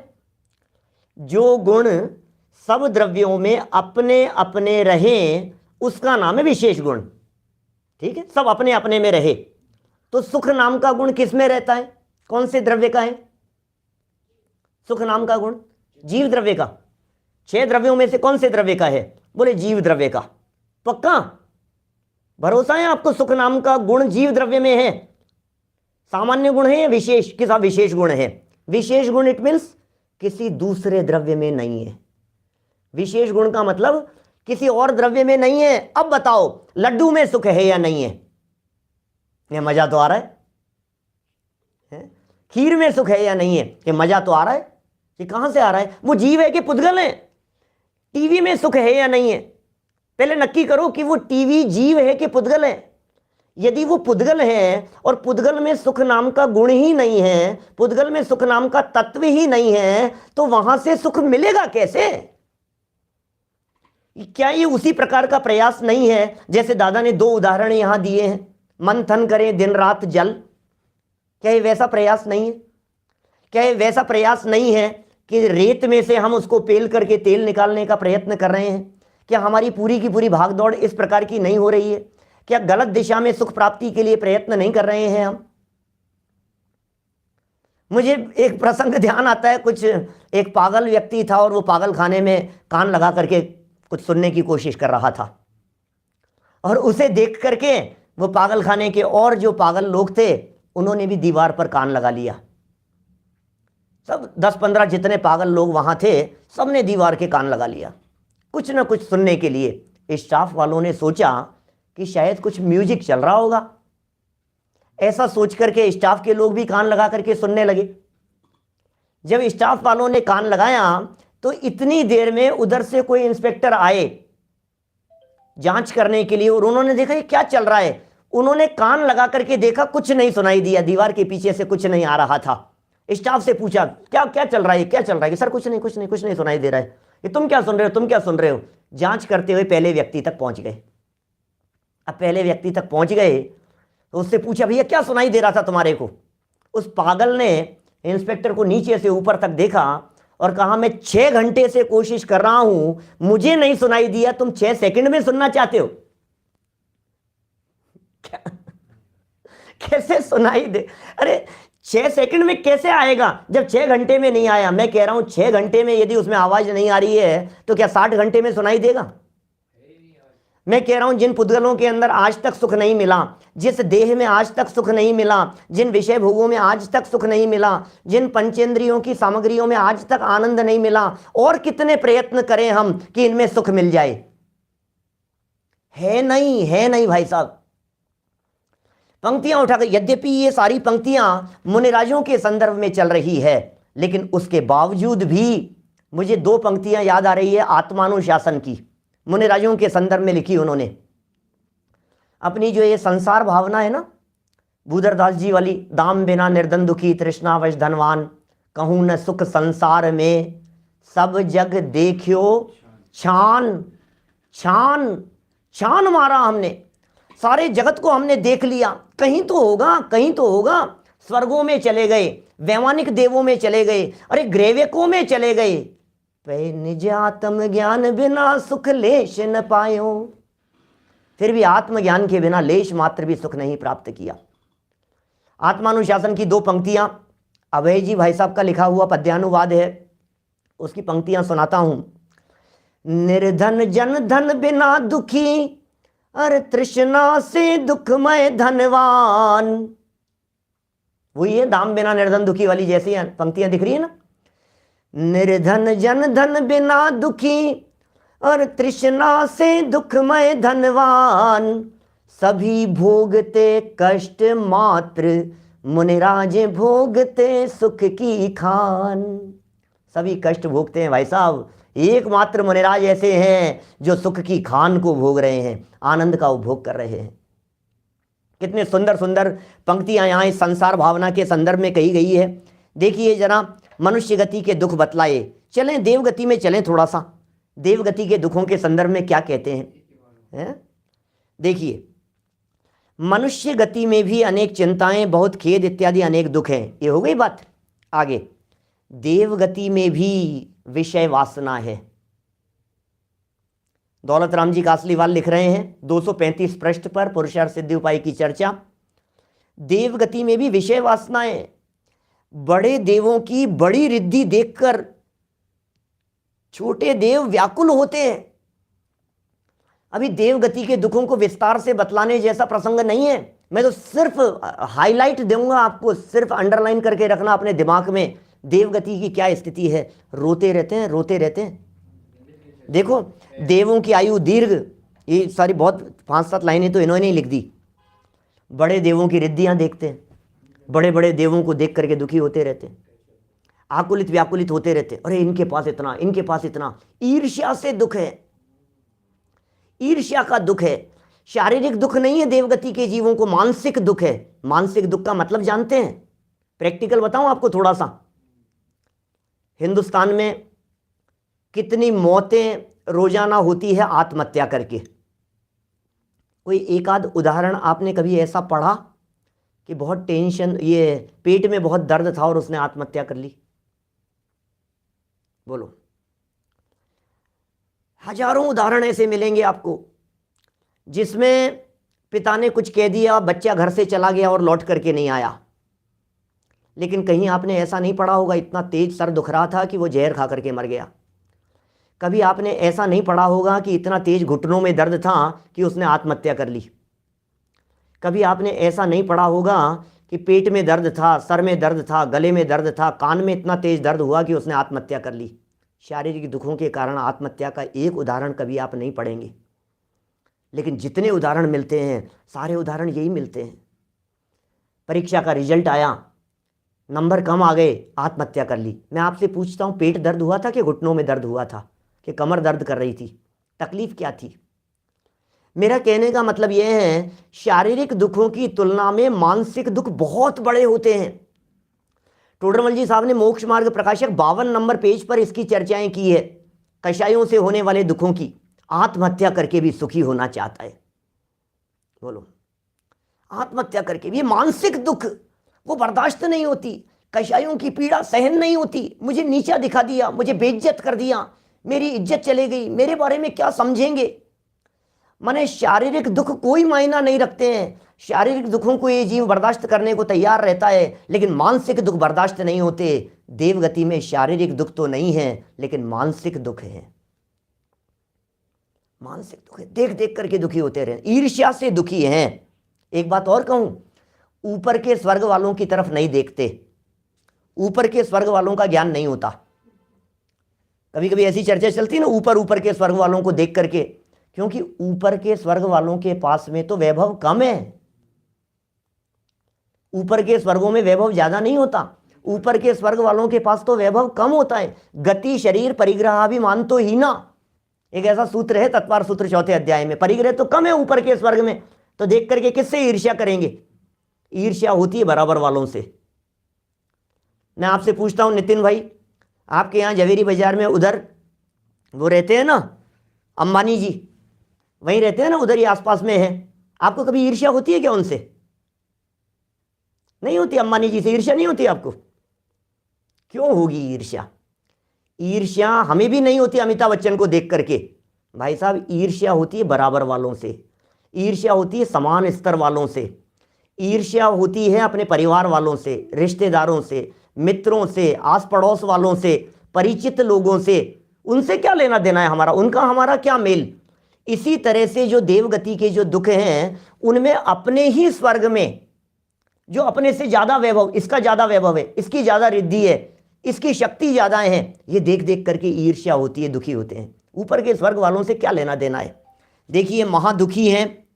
जो गुण सब द्रव्यों में अपने अपने रहें उसका नाम है विशेष गुण। ठीक है, सब अपने अपने में रहे। तो सुख नाम का गुण किस में रहता है? कौन से द्रव्य का है सुख नाम का गुण? जीव द्रव्य का। 6 द्रव्यों में से कौन से द्रव्य का है? बोले जीव द्रव्य का। पक्का भरोसा है आपको? सुख नाम का गुण जीव द्रव्य में है। सामान्य गुण है या विशेष? किसा विशेष गुण है? विशेष गुण इट मीन्स किसी दूसरे द्रव्य में नहीं है। विशेष गुण का मतलब किसी और द्रव्य में नहीं है। अब बताओ लड्डू में सुख है या नहीं है? ये मजा तो आ रहा है? खीर में सुख है या नहीं है? ये मजा तो आ रहा है। ये कहां से आ रहा है? वो जीव है कि पुद्गल है? टीवी में सुख है या नहीं है? पहले नक्की करो कि वो टीवी जीव है कि पुद्गल है। यदि वो पुद्गल है और पुद्गल में सुख नाम का गुण ही नहीं है, पुद्गल में सुख नाम का तत्व ही नहीं है, तो वहां से सुख मिलेगा कैसे? क्या ये उसी प्रकार का प्रयास नहीं है जैसे दादा ने 2 उदाहरण यहां दिए हैं? मंथन करें दिन रात जल। क्या ये वैसा प्रयास नहीं है? क्या ये वैसा प्रयास नहीं है कि रेत में से हम उसको पेल करके तेल निकालने का प्रयत्न कर रहे हैं? क्या हमारी पूरी की पूरी भागदौड़ इस प्रकार की नहीं हो रही है? क्या गलत दिशा में सुख प्राप्ति के लिए प्रयत्न नहीं कर रहे हैं हम? मुझे एक प्रसंग ध्यान आता है। कुछ एक पागल व्यक्ति था और वो पागल खाने में कान लगा करके कुछ सुनने की कोशिश कर रहा था, और उसे देख करके वो पागल खाने के और जो पागल लोग थे उन्होंने भी दीवार पर कान लगा लिया। सब 10-15 जितने पागल लोग वहां थे सबने दीवार के कान लगा लिया कुछ ना कुछ सुनने के लिए। स्टाफ वालों ने सोचा कि शायद कुछ म्यूजिक चल रहा होगा। ऐसा सोच करके स्टाफ के लोग भी कान लगा करके सुनने लगे। जब स्टाफ वालों ने कान लगाया तो इतनी देर में उधर से कोई इंस्पेक्टर आए जांच करने के लिए, और उन्होंने देखा ये क्या चल रहा है। उन्होंने कान लगा करके देखा, कुछ नहीं सुनाई दिया, दीवार के पीछे से कुछ नहीं आ रहा था। स्टाफ से पूछा क्या क्या चल रहा है, क्या चल रहा है? सर कुछ नहीं सुनाई दे रहा है। ये तुम क्या सुन रहे हो, तुम क्या सुन रहे हो? जांच करते हुए पहले व्यक्ति तक पहुंच गए। अब पहले व्यक्ति तक पहुंच गए तो उससे पूछा भैया क्या सुनाई दे रहा था तुम्हारे को? उस पागल ने इंस्पेक्टर को नीचे से ऊपर तक देखा और कहा मैं 6 घंटे से कोशिश कर रहा हूं, मुझे नहीं सुनाई दिया, तुम 6 सेकंड में सुनना चाहते हो? कैसे सुनाई दे? अरे 6 सेकंड में कैसे आएगा जब 6 घंटे में नहीं आया? मैं कह रहा हूं 6 घंटे में यदि उसमें आवाज नहीं आ रही है तो क्या 60 घंटे में सुनाई देगा? मैं कह रहा हूं जिन पुद्गलों के अंदर आज तक सुख नहीं मिला, जिस देह में आज तक सुख नहीं मिला, जिन विषय भोगों में आज तक सुख नहीं मिला, जिन पंचेंद्रियों की सामग्रियों में आज तक आनंद नहीं मिला, और कितने प्रयत्न करें हम कि इनमें सुख मिल जाए? है नहीं भाई साहब। पंक्तियां उठाकर, यद्यपि ये सारी पंक्तियां मुनिराजों के संदर्भ में चल रही है, लेकिन उसके बावजूद भी मुझे 2 पंक्तियां याद आ रही है आत्मानुशासन की, मुनिराजों के संदर्भ में लिखी उन्होंने। अपनी जो ये संसार भावना है ना, भूधरदास जी वाली, दाम बिना निर्धन दुखी तृष्णावश धनवान, कहूं न सुख संसार में, सब जग देखियो छान छान छान मारा हमने, सारे जगत को हमने देख लिया, कहीं तो होगा। स्वर्गों में चले गए, वैमानिक देवों में चले गए, अरे ग्रेवकों में चले गए। पे निज आत्म ज्ञान बिना सुख लेश न पायो। फिर भी आत्मज्ञान के बिना लेश मात्र भी सुख नहीं प्राप्त किया। आत्मानुशासन की 2 पंक्तियां अभय जी भाई साहब का लिखा हुआ पद्यानुवाद है, उसकी पंक्तियां सुनाता हूं। निर्धन जन धन बिना दुखी, अरे तृष्णा से दुखमय धनवान। वही है दाम बिना निर्धन दुखी वाली जैसी पंक्तियां दिख रही है ना। निर्धन जन धन बिना दुखी, और तृष्णा से दुखमय धनवान। सभी भोगते कष्ट मात्र, मुनिराज भोगते सुख की खान। सभी कष्ट भोगते हैं भाई साहब, एकमात्र मुनिराज ऐसे हैं जो सुख की खान को भोग रहे हैं, आनंद का उपभोग कर रहे हैं। कितने सुंदर सुंदर पंक्तियां यहाँ इस संसार भावना के संदर्भ में कही गई है। देखिए जरा, मनुष्य गति के दुख बतलाए। चलें देवगति में चलें, थोड़ा सा देवगति के दुखों के संदर्भ में क्या कहते हैं। देखिए, मनुष्य गति में भी अनेक चिंताएं, बहुत खेद इत्यादि अनेक दुख हैं। ये हो गई बात। आगे, देवगति में भी विषय वासना है। दौलत राम जी कासलीवाल लिख रहे हैं 235 पृष्ठ पर पुरुषार्थ सिद्धि उपाय की चर्चा। देवगति में भी विषय वासनाएं, बड़े देवों की बड़ी रिद्धि देखकर छोटे देव व्याकुल होते हैं। अभी देवगति के दुखों को विस्तार से बतलाने जैसा प्रसंग नहीं है, मैं तो सिर्फ हाईलाइट दूंगा आपको, सिर्फ अंडरलाइन करके रखना अपने दिमाग में देवगति की क्या स्थिति है। रोते रहते हैं, रोते रहते हैं। देखो, देवों की आयु दीर्घ, ये सारी बहुत 5-7 लाइनें तो इन्होंने ही लिख दी। बड़े देवों की रिद्धियां देखते हैं, बड़े बड़े देवों को देख करके दुखी होते रहते हैं, आकुलित व्याकुलित होते रहते हैं। अरे इनके पास इतना, इनके पास इतना। ईर्ष्या से दुख है, ईर्ष्या का दुख है। शारीरिक दुख नहीं है देवगति के जीवों को, मानसिक दुख है। मानसिक दुख का मतलब जानते हैं? प्रैक्टिकल बताऊं आपको थोड़ा सा। हिंदुस्तान में कितनी मौतें रोजाना होती है आत्महत्या करके? कोई एक आध उदाहरण आपने कभी ऐसा पढ़ा कि बहुत टेंशन, ये पेट में बहुत दर्द था और उसने आत्महत्या कर ली? बोलो। हजारों उदाहरण ऐसे मिलेंगे आपको जिसमें पिता ने कुछ कह दिया, बच्चा घर से चला गया और लौट करके नहीं आया। लेकिन कहीं आपने ऐसा नहीं पढ़ा होगा इतना तेज सर दुख रहा था कि वो जहर खा करके मर गया। कभी आपने ऐसा नहीं पढ़ा होगा कि इतना तेज घुटनों में दर्द था कि उसने आत्महत्या कर ली। कभी आपने ऐसा नहीं पढ़ा होगा कि पेट में दर्द था, सर में दर्द था, गले में दर्द था, कान में इतना तेज दर्द हुआ कि उसने आत्महत्या कर ली। शारीरिक दुखों के कारण आत्महत्या का एक उदाहरण कभी आप नहीं पढ़ेंगे, लेकिन जितने उदाहरण मिलते हैं सारे उदाहरण यही मिलते हैं। परीक्षा का रिजल्ट आया, नंबर कम आ गए, आत्महत्या कर ली। मैं आपसे पूछता हूँ, पेट दर्द हुआ था कि घुटनों में दर्द हुआ था कि कमर दर्द कर रही थी? तकलीफ क्या थी? मेरा कहने का मतलब यह है, शारीरिक दुखों की तुलना में मानसिक दुख बहुत बड़े होते हैं। टोडरमल जी साहब ने मोक्ष मार्ग प्रकाशक 52 नंबर पेज पर इसकी चर्चाएं की है। कषायों से होने वाले दुखों की, आत्महत्या करके भी सुखी होना चाहता है। बोलो, आत्महत्या करके भी मानसिक दुख वो बर्दाश्त नहीं होती, कषायों की पीड़ा सहन नहीं होती। मुझे नीचा दिखा दिया, मुझे बेइज्जत कर दिया, मेरी इज्जत चले गई, मेरे बारे में क्या समझेंगे। माने शारीरिक दुख कोई मायना नहीं रखते हैं। शारीरिक दुखों को ये जीव बर्दाश्त करने को तैयार रहता है, लेकिन मानसिक दुख बर्दाश्त नहीं होते। देवगति में शारीरिक दुख तो नहीं है, लेकिन मानसिक दुख है। मानसिक दुख है, देख देख करके दुखी होते रहे, ईर्ष्या से दुखी हैं। एक बात और कहूं, ऊपर के स्वर्ग वालों की तरफ नहीं देखते, ऊपर के स्वर्ग वालों का ज्ञान नहीं होता। कभी कभी ऐसी चर्चा चलती है ना, ऊपर ऊपर के स्वर्ग वालों को देख करके, क्योंकि ऊपर के स्वर्ग वालों के पास में तो वैभव कम है। ऊपर के स्वर्गों में वैभव ज्यादा नहीं होता, ऊपर के स्वर्ग वालों के पास तो वैभव कम होता है। गति शरीर परिग्रहाभिमान तो हीना, एक ऐसा सूत्र है तत्वार सूत्र 4 अध्याय में। परिग्रह तो कम है ऊपर के स्वर्ग में, तो देख करके किससे ईर्ष्या करेंगे? ईर्ष्या होती है बराबर वालों से। मैं आपसे पूछता हूं नितिन भाई, आपके यहाँ जवेरी बाजार में उधर वो रहते हैं ना अंबानी जी, वहीं रहते हैं ना, उधर ही आसपास में है। आपको कभी ईर्ष्या होती है क्या उनसे? नहीं होती। अंबानी जी से ईर्ष्या नहीं होती आपको? क्यों होगी ईर्ष्या? ईर्ष्या हमें भी नहीं होती अमिताभ बच्चन को देख करके। भाई साहब, ईर्ष्या होती है बराबर वालों से। ईर्ष्या होती है समान स्तर वालों से, ईर्ष्या होती है अपने परिवार वालों से, रिश्तेदारों से, मित्रों से, आस पड़ोस वालों से, परिचित लोगों से। उनसे क्या लेना देना है हमारा, उनका हमारा क्या मेल। इसी तरह से जो देवगति के जो दुख हैं उनमें अपने ही स्वर्ग में जो अपने से ज्यादा वैभव, इसका ज्यादा वैभव है, इसकी ज्यादा रिद्धि है, इसकी शक्ति ज्यादा है, ये देख देख करके ईर्ष्या होती है, दुखी होते हैं। ऊपर के स्वर्ग वालों से क्या लेना देना है। देखिए महादुखी हैं,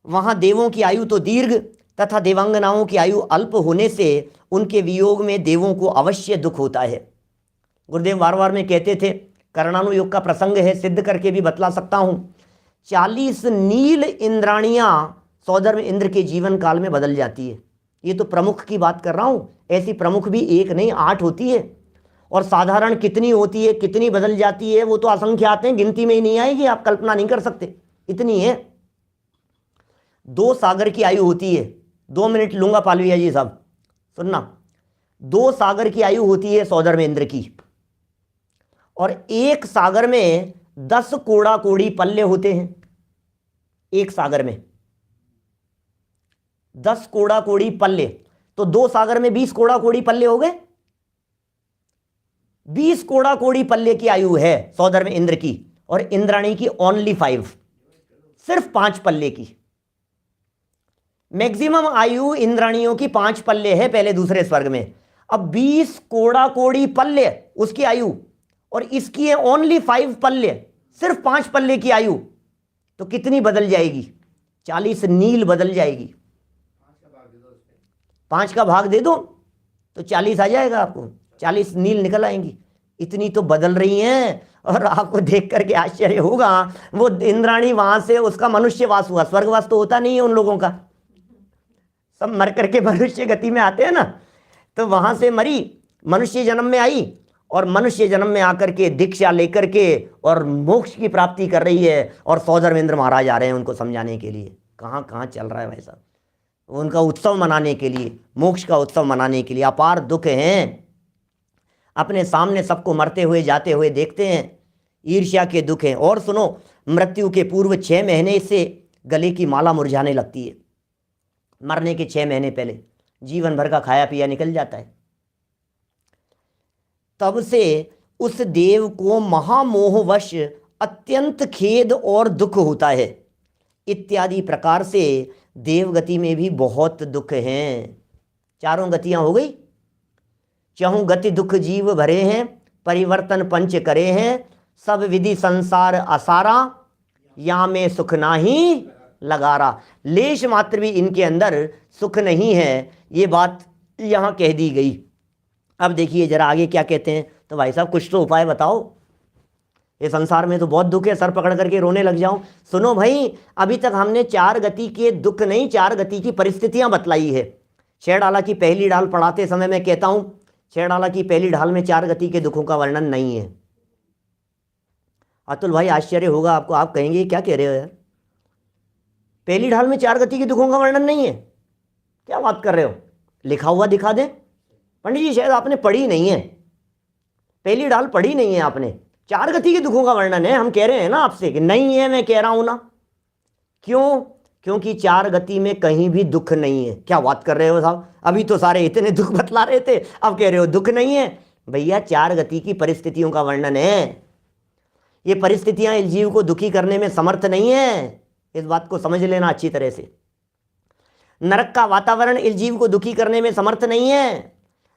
वहां देवों की आयु तो दीर्घ तथा देवांगनाओं की आयु अल्प होने से उनके वियोग में देवों को अवश्य दुख होता है। गुरुदेव बार बार में कहते थे, कर्णानुयोग का प्रसंग है, सिद्ध करके भी बतला सकता हूं। 40 नील इंद्राणियां सौधर्म इंद्र के जीवन काल में बदल जाती है। ये तो प्रमुख की बात कर रहा हूं, ऐसी प्रमुख भी एक नहीं 8 होती है। और साधारण कितनी होती है, कितनी बदल जाती है, वो तो असंख्यात हैं, गिनती में ही नहीं आएगी, आप कल्पना नहीं कर सकते, इतनी है। 2 सागर की आयु होती है। 2 मिनट लूंगा पालविया जी साहब, सुनना। 2 सागर की आयु होती है सौधर्म इंद्र की, और 1 सागर में 10 कोड़ा कोड़ी पल्ले होते हैं। 1 सागर में 10 कोड़ा कोड़ी पल्ले, तो 2 सागर में 20 कोड़ा कोड़ी पल्ले हो गए। 20 कोड़ा कोड़ी पल्ले की आयु है सौधर्म इंद्र की, और इंद्राणी की ओनली 5, सिर्फ 5 पल्ले की। मैक्सिमम आयु इंद्राणियों की 5 पल्ले है पहले दूसरे स्वर्ग में। अब 20 कोड़ा कोड़ी पल्ले उसकी आयु, और इसकी है ओनली 5 पल्ले, सिर्फ 5 पल्ले की आयु, तो कितनी बदल जाएगी? 40 नील बदल जाएगी। 5 का भाग दे दो तो 40 आ जाएगा आपको, 40 नील निकल आएंगी। इतनी तो बदल रही हैं, और आपको देख करके आश्चर्य होगा। वो इंद्राणी वहां से उसका मनुष्यवास हुआ, स्वर्गवास तो होता नहीं है उन लोगों का, सब मर करके मनुष्य गति में आते हैं ना, तो वहां से मरी, मनुष्य जन्म में आई, और मनुष्य जन्म में आकर के दीक्षा लेकर के और मोक्ष की प्राप्ति कर रही है। और सौधर्म इंद्र महाराज आ रहे हैं उनको समझाने के लिए। कहाँ कहाँ चल रहा है भाई साहब, उनका उत्सव मनाने के लिए, मोक्ष का उत्सव मनाने के लिए। अपार दुख हैं, अपने सामने सबको मरते हुए जाते हुए देखते हैं, ईर्ष्या के दुख हैं। और सुनो, मृत्यु के पूर्व 6 महीने से गले की माला मुरझाने लगती है। मरने के 6 महीने पहले जीवन भर का खाया पिया निकल जाता है। तब से उस देव को महामोहवश अत्यंत खेद और दुख होता है। इत्यादि प्रकार से देवगति में भी बहुत दुख हैं। 4 गतियां हो गई। चहु गति दुख जीव भरे हैं, परिवर्तन पंच करे हैं, सब विधि संसार असारा, या में सुख नाही लगारा। लेश मात्र भी इनके अंदर सुख नहीं है, ये बात यहां कह दी गई। अब देखिए जरा आगे क्या कहते हैं। तो भाई साहब कुछ तो उपाय बताओ, ये संसार में तो बहुत दुख है, सर पकड़ करके रोने लग जाऊं। सुनो भाई, अभी तक हमने 4 गति के दुख नहीं, 4 गति की परिस्थितियां बतलाई है। 6 डाला की पहली डाल पढ़ाते समय मैं कहता हूं, 6 डाला की पहली ढाल में 4 गति के दुखों का वर्णन नहीं है। अतुल भाई आश्चर्य होगा आपको, आप कहेंगे क्या कह रहे हो यार, पहली ढाल में 4 गति के दुखों का वर्णन नहीं है, क्या बात कर रहे हो? लिखा हुआ दिखा दें। पंडित जी शायद आपने पढ़ी नहीं है, पहली ढाल पढ़ी नहीं है आपने। 4 गति के दुखों का वर्णन है, हम कह रहे हैं ना आपसे कि नहीं है, मैं कह रहा हूं ना। क्यों? क्योंकि 4 गति में कहीं भी दुख नहीं है। क्या बात कर रहे हो साहब, अभी तो सारे इतने दुख बतला रहे थे, अब कह रहे हो दुख नहीं है। भैया 4 गति की परिस्थितियों का वर्णन है। ये परिस्थितियां इस जीव को दुखी करने में समर्थ नहीं है, इस बात को समझ लेना अच्छी तरह से। नरक का वातावरण इस जीव को दुखी करने में समर्थ नहीं है।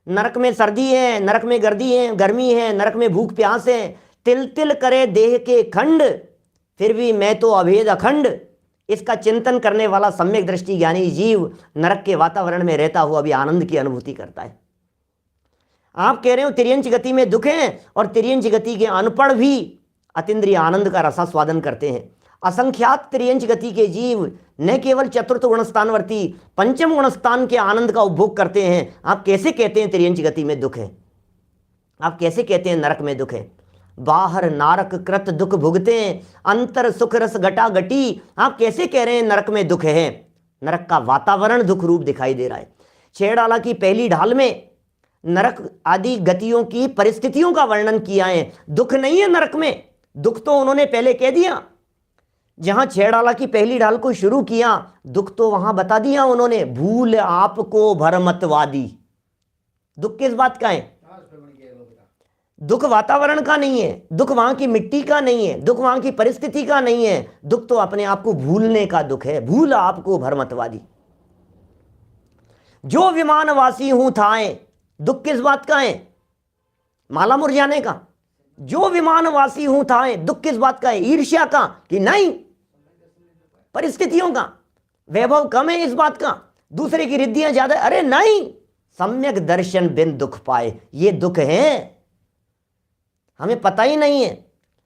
नरक में सर्दी है, नरक में गर्मी है, नरक में भूख प्यास है, तिल तिल करे देह के खंड, फिर भी मैं तो अभेद अखंड। इसका चिंतन करने वाला सम्यक दृष्टि ज्ञानी जीव नरक के वातावरण में रहता हुआ भी आनंद की अनुभूति करता है। आप कह रहे हो तिर्यंच गति में दुख है, और तिर्यंच गति के अनपढ़ भी अतीन्द्रिय आनंद का रसास्वादन करते हैं। असंख्यात तिर्यंच गति के जीव न केवल चतुर्थ गुणस्थानवर्ती, पंचम गुणस्थान के आनंद का उपभोग करते हैं। आप कैसे कहते हैं तिर्यंच गति में दुख है? आप कैसे कहते हैं नरक में दुख है? बाहर नारक कृत दुख भुगते, अंतर सुख रस घटा घटी। आप कैसे कह रहे हैं नरक में दुख है? नरक का वातावरण दुख रूप दिखाई दे रहा है। 6 डाला की पहली ढाल में नरक आदि गतियों की परिस्थितियों का वर्णन किया है। दुख नहीं है नरक में, दुख तो उन्होंने पहले कह दिया। जहां 6 डाला की पहली डाल को शुरू किया, दुख तो वहां बता दिया उन्होंने, भूल आपको भरमतवादी। दुख किस बात का है? दुख वातावरण का नहीं है, दुख वहां की मिट्टी का नहीं है, दुख वहां की परिस्थिति का नहीं है, दुख तो अपने आप को भूलने का दुख है। भूल आपको भरमतवादी। जो विमानवासी हूं थाए, दुख किस बात का है? माला मुरझाने का। जो विमानवासी हूं थाए, दुख किस बात का है? ईर्ष्या का कि नहीं, परिस्थितियों का, वैभव कम है इस बात का, दूसरे की रिद्धियां ज्यादा, अरे नहीं, सम्यक दर्शन बिन दुख पाए, ये दुख है। हमें पता ही नहीं है,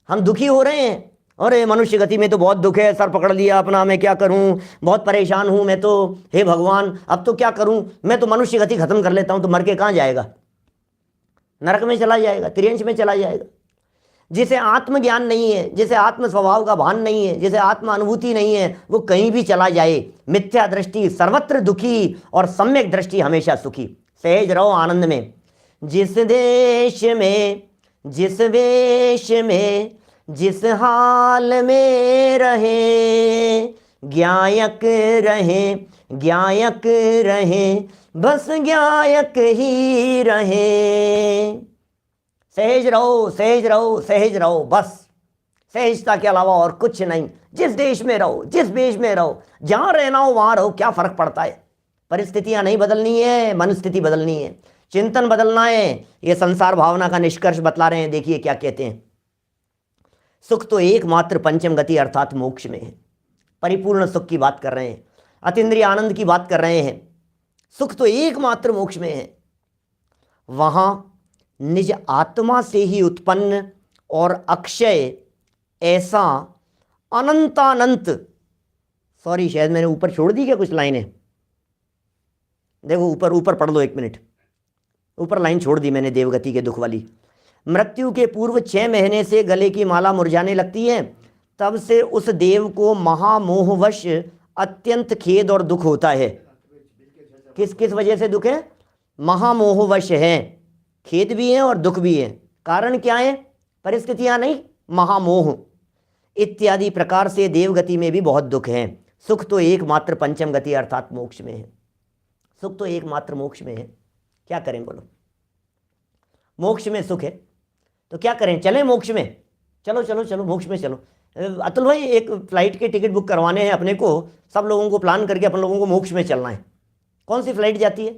हम दुखी हो रहे हैं, अरे मनुष्य गति में तो बहुत दुख है, सर पकड़ लिया अपना, मैं क्या करूं, बहुत परेशान हूं मैं तो, हे भगवान अब तो क्या करूं, मैं तो मनुष्य गति खत्म कर लेता हूं। तो मर के कहां जाएगा? नरक में चला जाएगा, त्रियंश में चला जाएगा। जिसे आत्मज्ञान नहीं है, जिसे आत्म स्वभाव का भान नहीं है, जिसे आत्म अनुभूति नहीं है, वो कहीं भी चला जाए, मिथ्या दृष्टि सर्वत्र दुखी और सम्यक दृष्टि हमेशा सुखी। सहज रहो आनंद में। जिस देश में, जिस वेश में, जिस हाल में रहे, ज्ञायक रहे, ज्ञायक रहे, बस ज्ञायक ही रहे। सहज रहो, सहज रहो, सहज रहो, बस सहजता के अलावा और कुछ नहीं। जिस देश में रहो, जिस देश में रहो, जहां रहना हो वहां रहो, क्या फर्क पड़ता है? परिस्थितियां नहीं बदलनी है, मनस्थिति बदलनी है, चिंतन बदलना है। ये संसार भावना का निष्कर्ष बतला रहे हैं। देखिए क्या कहते हैं, सुख तो एकमात्र पंचम गति अर्थात मोक्ष में है। परिपूर्ण सुख की बात कर रहे हैं, अतीन्द्रिय आनंद की बात कर रहे हैं। सुख तो एकमात्र मोक्ष में है। वहां निज आत्मा से ही उत्पन्न और अक्षय ऐसा अनंतानंत, सॉरी शायद मैंने ऊपर छोड़ दी क्या कुछ लाइनें, देखो ऊपर ऊपर पढ़ लो, 1 मिनट ऊपर लाइन छोड़ दी मैंने देवगति के दुख वाली। मृत्यु के पूर्व 6 महीने से गले की माला मुरझाने लगती है, तब से उस देव को महामोहवश अत्यंत खेद और दुख होता है। किस किस वजह से दुख है? महामोहवश है, खेद भी है और दुख भी है। कारण क्या है? परिस्थितियां नहीं, महामोह इत्यादि प्रकार से देवगति में भी बहुत दुख है। सुख तो एकमात्र पंचम गति अर्थात मोक्ष में है। सुख तो एकमात्र मोक्ष में है, क्या करें बोलो? मोक्ष में सुख है तो क्या करें? चलें मोक्ष में, चलो चलो चलो मोक्ष में चलो। अतुल भाई एक फ्लाइट के टिकट बुक करवाने हैं अपने को, सब लोगों को प्लान करके अपन लोगों को मोक्ष में चलना है। कौन सी फ्लाइट जाती है,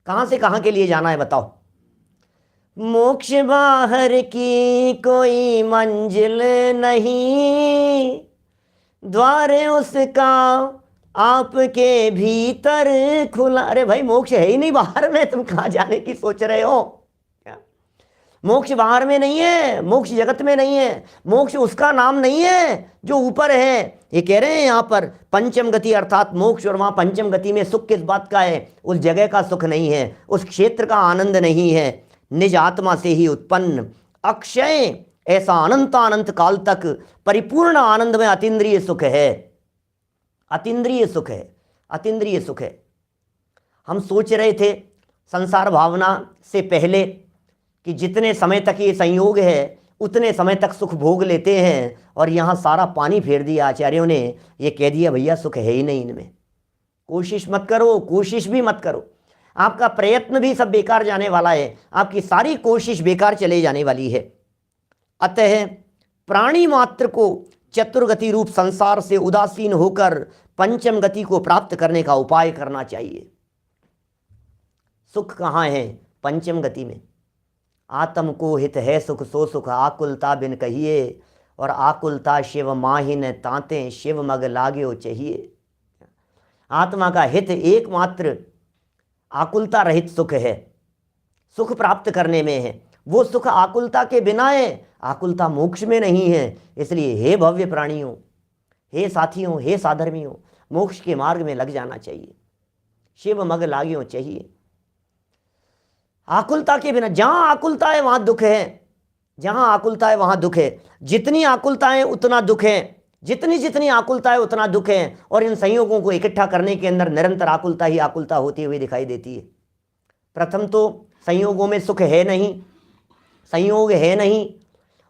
कहाँ से कहाँ के लिए जाना है बताओ? मोक्ष बाहर की कोई मंजिल नहीं, द्वार उसका आपके भीतर खुला। अरे भाई मोक्ष है ही नहीं बाहर में, तुम कहाँ जाने की सोच रहे हो? क्या मोक्ष बाहर में नहीं है, मोक्ष जगत में नहीं है, मोक्ष उसका नाम नहीं है जो ऊपर है। ये कह रहे हैं यहाँ पर पंचम गति अर्थात मोक्ष, और वहाँ पंचम गति में सुख किस बात का है? उस जगह का सुख नहीं है, उस क्षेत्र का आनंद नहीं है। निज आत्मा से ही उत्पन्न अक्षय ऐसा अनंतानंत काल तक परिपूर्ण आनंद में अतीन्द्रिय सुख है। अतीन्द्रिय सुख है, अतीन्द्रिय सुख है। हम सोच रहे थे संसार भावना से पहले कि जितने समय तक ये संयोग है उतने समय तक सुख भोग लेते हैं, और यहाँ सारा पानी फेर दिया आचार्यों ने। ये कह दिया भैया सुख है ही नहीं इनमें, कोशिश मत करो, कोशिश भी मत करो, आपका प्रयत्न भी सब बेकार जाने वाला है, आपकी सारी कोशिश बेकार चले जाने वाली है। अतः प्राणी मात्र को चतुर्गति रूप संसार से उदासीन होकर पंचम गति को प्राप्त करने का उपाय करना चाहिए। सुख कहाँ है? पंचम गति में। आत्म को हित है सुख सो सुख आकुलता बिन कहिए, और आकुलता शिव माहिन तांते शिव मग लाग्यो चाहिए। आत्मा का हित एकमात्र आकुलता रहित सुख है, सुख प्राप्त करने में है। वो सुख आकुलता के बिना है, आकुलता मोक्ष में नहीं है। इसलिए हे भव्य प्राणियों, हे साथियों, हे साधर्मियों, मोक्ष के मार्ग में लग जाना चाहिए, शिव मग लाग्यो चाहिए। आकुलता के बिना, जहां आकुलता है वहां दुख है, जहां आकुलता है वहां दुख है। जितनी आकुलता है उतना दुख है, जितनी जितनी आकुलता है उतना दुख है। और इन संयोगों को इकट्ठा करने के अंदर निरंतर आकुलता ही आकुलता होती हुई दिखाई देती है। प्रथम तो संयोगों में सुख है नहीं, संयोग है नहीं,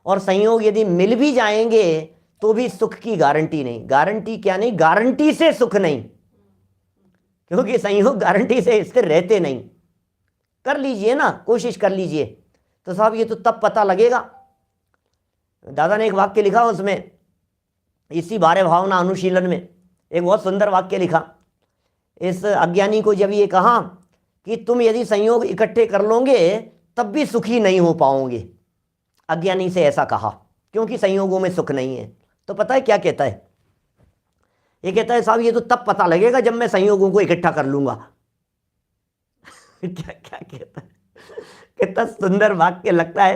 और संयोग यदि मिल भी जाएंगे तो भी सुख की गारंटी नहीं। गारंटी क्या नहीं, गारंटी से सुख नहीं, क्योंकि संयोग गारंटी से स्थिर रहते नहीं। कर लीजिए ना, कोशिश कर लीजिए, तो साहब ये तो तब पता लगेगा। दादा ने एक वाक्य लिखा, उसमें इसी बारे भावना अनुशीलन में एक बहुत सुंदर वाक्य लिखा। इस अज्ञानी को जब ये कहा कि तुम यदि संयोग इकट्ठे कर लोगे तब भी सुखी नहीं हो पाओगे, अज्ञानी से ऐसा कहा, क्योंकि संयोगों में सुख नहीं है। तो पता है क्या कहता है? ये कहता है साहब ये तो तब पता लगेगा जब मैं संयोगों को इकट्ठा कर लूंगा। क्या क्या कहता है? कितना सुंदर वाक्य लगता है।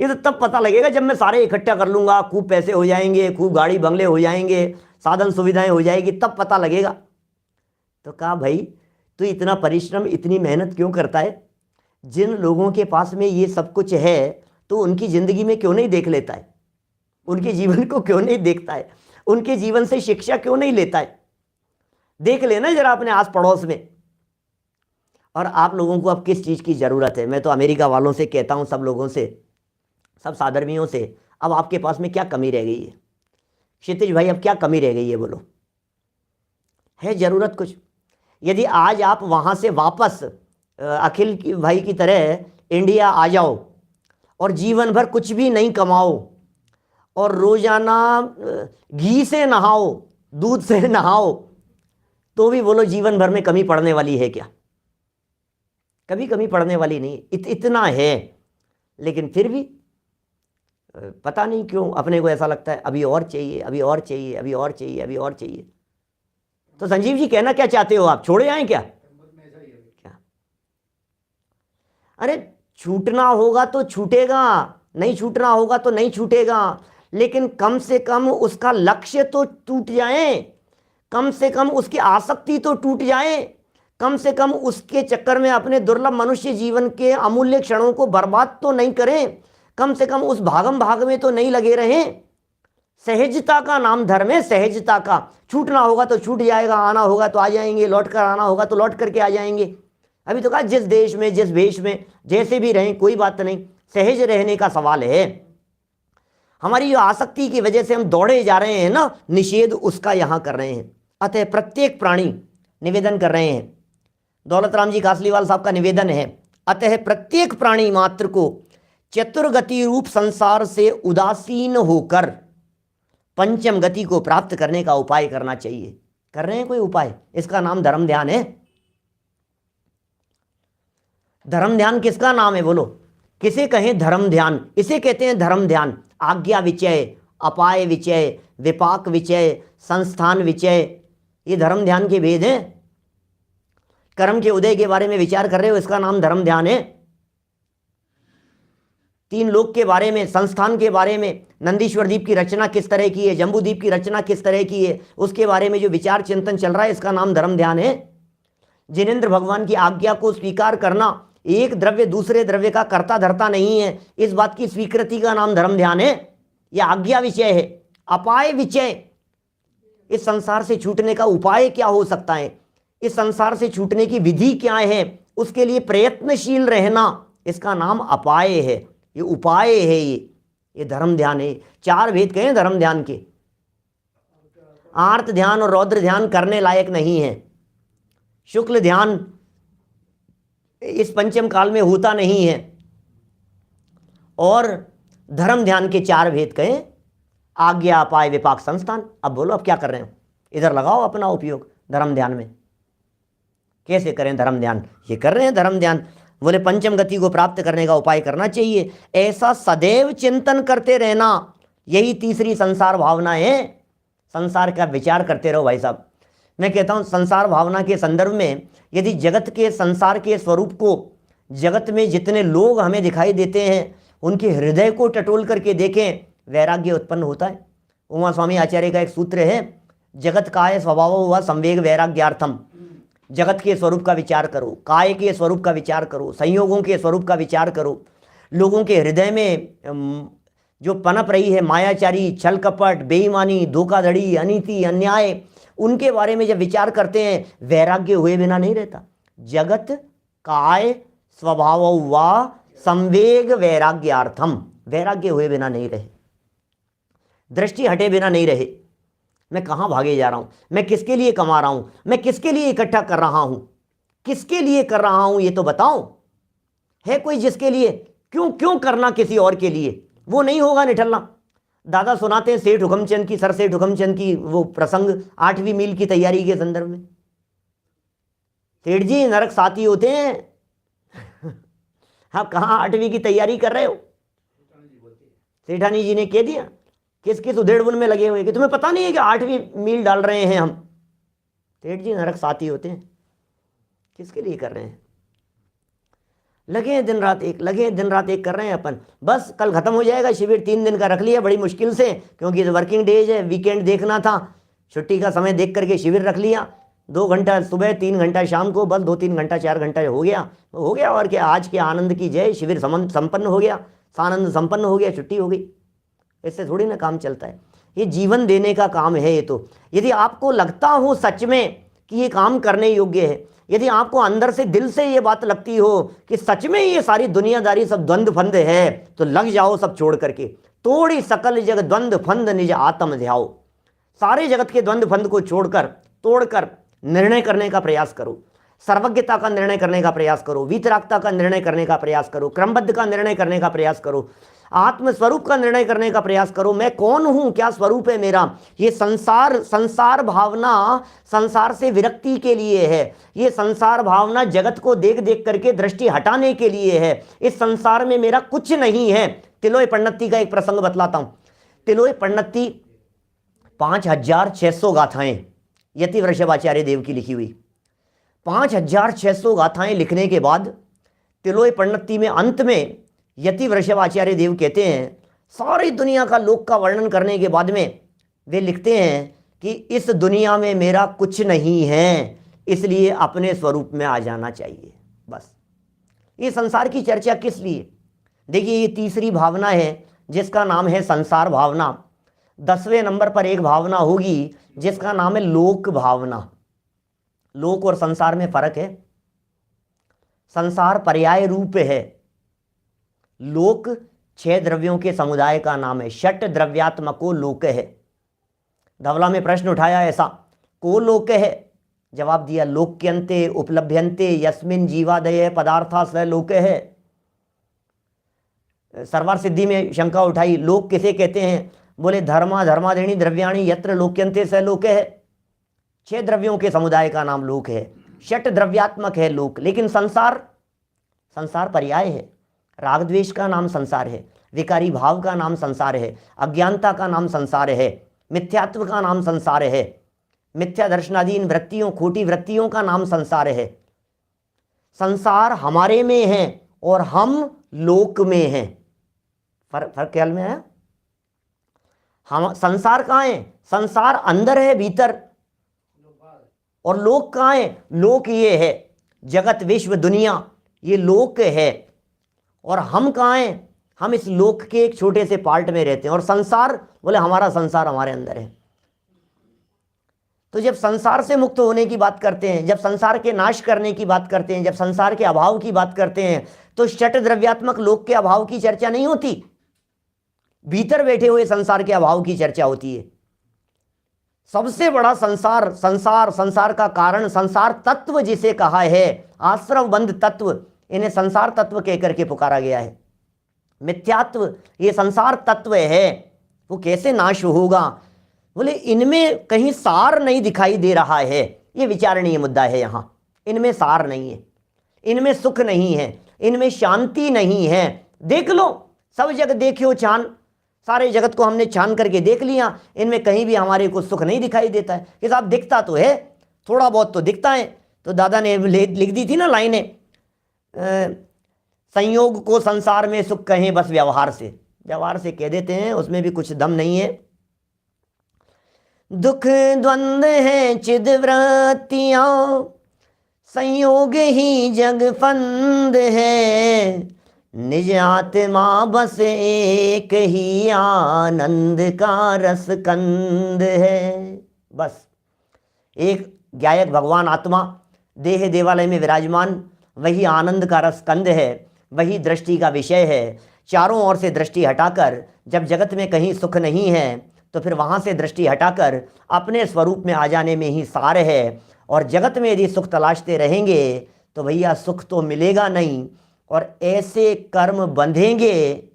ये तो तब पता लगेगा जब मैं सारे इकट्ठा कर लूंगा, खूब पैसे हो जाएंगे, खूब गाड़ी बंगले हो जाएंगे, साधन सुविधाएं हो जाएगी, तब पता लगेगा। तो कहा भाई तू इतना परिश्रम, इतनी मेहनत क्यों करता है? जिन लोगों के पास में ये सब कुछ है तो उनकी जिंदगी में क्यों नहीं देख लेता है? उनके जीवन को क्यों नहीं देखता है? उनके जीवन से शिक्षा क्यों नहीं लेता है? देख लेना जरा अपने आस पड़ोस में। और आप लोगों को अब किस चीज़ की ज़रूरत है? मैं तो अमेरिका वालों से कहता हूँ, सब लोगों से, सब साधर्मियों से, अब आपके पास में क्या कमी रह गई है? क्षितिज भाई अब क्या कमी रह गई है बोलो? है ज़रूरत कुछ? यदि आज आप वहाँ से वापस अखिल भाई की तरह इंडिया आ जाओ और जीवन भर कुछ भी नहीं कमाओ और रोज़ाना घी से नहाओ, दूध से नहाओ, तो भी बोलो जीवन भर में कमी पड़ने वाली है क्या? कभी कमी पड़ने वाली नहीं। इतना है, लेकिन फिर भी पता नहीं क्यों अपने को ऐसा लगता है अभी और चाहिए, अभी और चाहिए, अभी और चाहिए, अभी और चाहिए। तो संजीव जी कहना क्या चाहते हो आप? छोड़े आए क्या? अरे छूटना होगा तो छूटेगा, नहीं छूटना होगा तो नहीं छूटेगा, लेकिन कम से कम उसका लक्ष्य तो टूट जाए, कम से कम उसकी आसक्ति तो टूट जाए, कम से कम उसके चक्कर में अपने दुर्लभ मनुष्य जीवन के अमूल्य क्षणों को बर्बाद तो नहीं करें, कम से कम उस भागम भाग में तो नहीं लगे रहें। सहजता का नाम धर्म है, सहजता का। छूटना होगा तो छूट जाएगा, आना होगा तो आ जाएंगे, लौट कर आना होगा तो लौट करके आ जाएंगे। अभी तो कहा जिस देश में, जिस भेष में, जैसे भी रहें, कोई बात नहीं, सहज रहने का सवाल है। हमारी जो आसक्ति की वजह से हम दौड़े जा रहे हैं ना, निषेध उसका यहां कर रहे हैं। अतः प्रत्येक प्राणी, निवेदन कर रहे हैं, दौलत राम जी कासलीवाल साहब का निवेदन है, अतः प्रत्येक प्राणी मात्र को चतुर्गति रूप संसार से उदासीन होकर पंचम गति को प्राप्त करने का उपाय करना चाहिए। कर रहे हैं कोई उपाय? इसका नाम धर्म ध्यान है। धर्म ध्यान किसका नाम है बोलो? किसे कहें धर्म ध्यान? इसे कहते हैं धर्म ध्यान। आज्ञा विचय, अपाय विचय, विपाक विचय, संस्थान विचय, ये धर्म ध्यान के भेद हैं। कर्म के उदय के बारे में विचार कर रहे हो, इसका नाम धर्म ध्यान है। तीन लोक के बारे में, संस्थान के बारे में, नंदीश्वर द्वीप की रचना किस तरह की है, जम्बू द्वीप की रचना किस तरह की है, उसके बारे में जो विचार चिंतन चल रहा है, इसका नाम धर्म ध्यान है। जिनेंद्र भगवान की आज्ञा को स्वीकार करना, एक द्रव्य दूसरे द्रव्य का कर्ता धर्ता नहीं है, इस बात की स्वीकृति का नाम धर्म ध्यान है। यह आज्ञा विषय है। अपाय विचय, इस संसार से छूटने का उपाय क्या हो सकता है, इस संसार से छूटने की विधि क्या है, उसके लिए प्रयत्नशील रहना, इसका नाम अपाय है, ये उपाय है, ये धर्म ध्यान है। चार भेद कहें धर्म ध्यान के। आर्त ध्यान और रौद्र ध्यान करने लायक नहीं है। शुक्ल ध्यान इस पंचम काल में होता नहीं है। और धर्म ध्यान के चार भेद कहें, आज्ञा, अपाय, विपाक, संस्थान। अब बोलो अब क्या कर रहे हो? इधर लगाओ अपना उपयोग धर्म ध्यान में। कैसे करें धर्म ध्यान? ये कर रहे हैं धर्म ध्यान। बोले पंचम गति को प्राप्त करने का उपाय करना चाहिए, ऐसा सदैव चिंतन करते रहना, यही तीसरी संसार भावना है। संसार का विचार करते रहो भाई साहब। मैं कहता हूं संसार भावना के संदर्भ में यदि जगत के, संसार के स्वरूप को, जगत में जितने लोग हमें दिखाई देते हैं उनके हृदय को टटोल करके देखें, वैराग्य उत्पन्न होता है। उमा स्वामी आचार्य का एक सूत्र है, जगत काय स्वभाव हुआ संवेग वैराग्यार्थम। जगत के स्वरूप का विचार करो, काय के स्वरूप का विचार करो, संयोगों के स्वरूप का विचार करो। लोगों के हृदय में जो पनप रही है मायाचारी, छल कपट, बेईमानी, धोखाधड़ी, अनीति, अन्याय, उनके बारे में जब विचार करते हैं, वैराग्य हुए बिना नहीं रहता। जगत काय स्वभाव वा संवेग वैराग्यार्थम, वैराग्य हुए बिना नहीं रहे। दृष्टि हटे बिना नहीं रहे। मैं कहाँ भागे जा रहा हूँ, मैं किसके लिए कमा रहा हूँ, मैं किसके लिए इकट्ठा कर रहा हूँ, किसके लिए कर रहा हूँ, ये तो बताओ। है कोई जिसके लिए? क्यों क्यों करना किसी और के लिए? वो नहीं होगा निठल्ला। दादा सुनाते हैं सेठ हुकमचंद की, सर सेठ हुकमचंद की वो प्रसंग 8वीं मील की तैयारी के संदर्भ में। सेठ जी नरक साथी होते हैं। हाँ, कहाँ 8वीं की तैयारी कर रहे हो? सेठानी जी ने कह दिया किस किस उधेड़बुन में लगे हुए कि तुम्हें पता नहीं है कि 8वीं मील डाल रहे हैं हम। सेठ जी नरक साथी होते हैं। किसके लिए कर रहे हैं? लगे हैं दिन रात एक, लगे हैं दिन रात एक कर रहे हैं अपन। बस कल खत्म हो जाएगा शिविर, 3 दिन का रख लिया बड़ी मुश्किल से, क्योंकि वर्किंग डेज है, वीकेंड देखना था, छुट्टी का समय देख करके शिविर रख लिया। 2 घंटा सुबह, 3 घंटा शाम को, बस 2-3 घंटा 4 घंटा हो गया। और क्या, आज के आनंद की जय, शिविर संपन्न हो गया, सानंद संपन्न हो गया, छुट्टी हो गई। इससे थोड़ी ना काम चलता है। ये जीवन देने का काम है। ये तो यदि आपको लगता हो सच में कि ये काम करने योग्य है, यदि आपको अंदर से दिल से ये बात लगती हो कि सच में ये सारी दुनियादारी सब द्वंद्व फंद है, तो लग जाओ सब छोड़ करके। तोड़ी सकल जग द्वंद्व फंद निज आत्म ध्याओ। सारे जगत के द्वंद्व फंद को छोड़कर, तोड़कर निर्णय करने का प्रयास करो। सर्वज्ञता का निर्णय करने का प्रयास करो, वीतरागता का निर्णय करने का प्रयास करो, क्रमबद्ध का निर्णय करने का प्रयास करो, आत्मस्वरूप का निर्णय करने का प्रयास करो। मैं कौन हूं, क्या स्वरूप है मेरा? ये संसार भावना संसार से विरक्ति के लिए है। ये संसार भावना जगत को देख देख करके दृष्टि हटाने के लिए है। इस संसार में मेरा कुछ नहीं है। तिलोय पन्नती का एक प्रसंग बतलाता हूं। तिलोय पन्नती 5600 गाथाएं यति वृषभाचार्य देव की लिखी हुई। 5600 गाथाएं लिखने के बाद तिलोय पन्नती में अंत में यति वृषभाचार्य देव कहते हैं, सारी दुनिया का लोक का वर्णन करने के बाद में वे लिखते हैं कि इस दुनिया में मेरा कुछ नहीं है, इसलिए अपने स्वरूप में आ जाना चाहिए। बस ये संसार की चर्चा किस लिए? देखिए, ये तीसरी भावना है जिसका नाम है संसार भावना। 10वें नंबर पर एक भावना होगी जिसका नाम है लोक भावना। लोक और संसार में फर्क है। संसार पर्याय रूप है। लोक 6 द्रव्यों के समुदाय का नाम है। षट द्रव्यात्मको लोक है। धवला में प्रश्न उठाया ऐसा, को लोक है? जवाब दिया, लोक्यन्ते उपलभ्यन्ते यस्मिन जीवादय पदार्था स लोक है। सर्वार सिद्धि में शंका उठाई, लोक किसे कहते हैं? बोले धर्माधीनी द्रव्याणी यत्र लोक्यन्ते स लोक है। 6 द्रव्यों के समुदाय का नाम लोक है। षट द्रव्यात्मक है लोक। लेकिन संसार पर्याय है। राग द्वेष का नाम संसार है, विकारी भाव का नाम संसार है, अज्ञानता का नाम संसार है, मिथ्यात्व का नाम संसार है, मिथ्या दर्शनाधीन वृत्तियों, खोटी वृत्तियों का नाम संसार है। संसार हमारे में है और हम लोक में हैं। फर्क ख्याल में है? हम संसार कहाँ है? संसार अंदर है, भीतर। और लोक कहाँ है? लोक ये है, जगत विश्व दुनिया, ये लोक है। और हम कहाँ हैं? हम इस लोक के एक छोटे से पार्ट में रहते हैं। और संसार, बोले हमारा संसार हमारे अंदर है। तो जब संसार से मुक्त होने की बात करते हैं, जब संसार के नाश करने की बात करते हैं, जब संसार के अभाव की बात करते हैं, तो षट द्रव्यात्मक लोक के अभाव की चर्चा नहीं होती। भीतर बैठे हुए संसार के अभाव की चर्चा होती है। सबसे बड़ा संसार का कारण, संसार तत्व जिसे कहा है, आश्रव बंध तत्व, इन्हें संसार तत्व कहकर के पुकारा गया है। मिथ्यात्व ये संसार तत्व है, वो कैसे नाश होगा? बोले इनमें कहीं सार नहीं दिखाई दे रहा है। ये विचारणीय मुद्दा है। यहाँ इनमें सार नहीं है, इनमें सुख नहीं है, इनमें शांति नहीं है। देख लो, सब जगह देखियो छान, सारे जगत को हमने छान करके देख लिया, इनमें कहीं भी हमारे को सुख नहीं दिखाई देता है। कि साहब दिखता तो है, थोड़ा बहुत तो दिखता है। तो दादा ने लिख दी थी ना लाइनें, संयोग को संसार में सुख कहें बस व्यवहार से कह देते हैं, उसमें भी कुछ दम नहीं है। दुख द्वंद है चिद वृत्तियां, संयोग ही जग फंद है, निज आत्मा बस एक ही आनंद का रस कंद है। बस एक गायक भगवान आत्मा देह देवालय में विराजमान, वही आनंद का रस कंद है, वही दृष्टि का विषय है। चारों ओर से दृष्टि हटाकर जब जगत में कहीं सुख नहीं है तो फिर वहाँ से दृष्टि हटाकर अपने स्वरूप में आ जाने में ही सार है। और जगत में यदि सुख तलाशते रहेंगे तो भैया सुख तो मिलेगा नहीं, और ऐसे कर्म बंधेंगे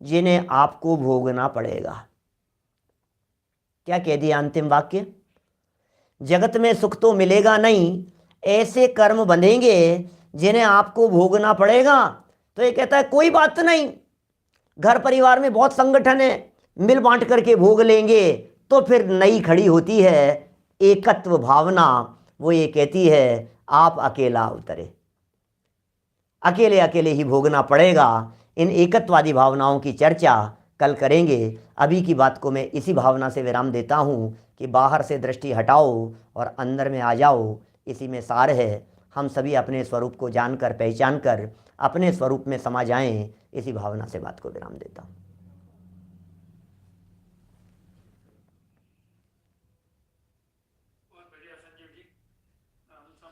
जिन्हें आपको भोगना पड़ेगा। क्या कह दिया अंतिम वाक्य? जगत में सुख तो मिलेगा नहीं, ऐसे कर्म बंधेंगे जिन्हें आपको भोगना पड़ेगा। तो ये कहता है कोई बात नहीं, घर परिवार में बहुत संगठन है, मिल बांट करके भोग लेंगे। तो फिर नई खड़ी होती है एकत्व भावना, वो ये कहती है आप अकेला उतरे, अकेले अकेले ही भोगना पड़ेगा। इन एकत्ववादी भावनाओं की चर्चा कल करेंगे। अभी की बात को मैं इसी भावना से विराम देता हूँ कि बाहर से दृष्टि हटाओ और अंदर में आ जाओ, इसी में सार है। हम सभी अपने स्वरूप को जानकर पहचान कर अपने स्वरूप में समा जाएं, इसी भावना से बात को विराम देता हूँ।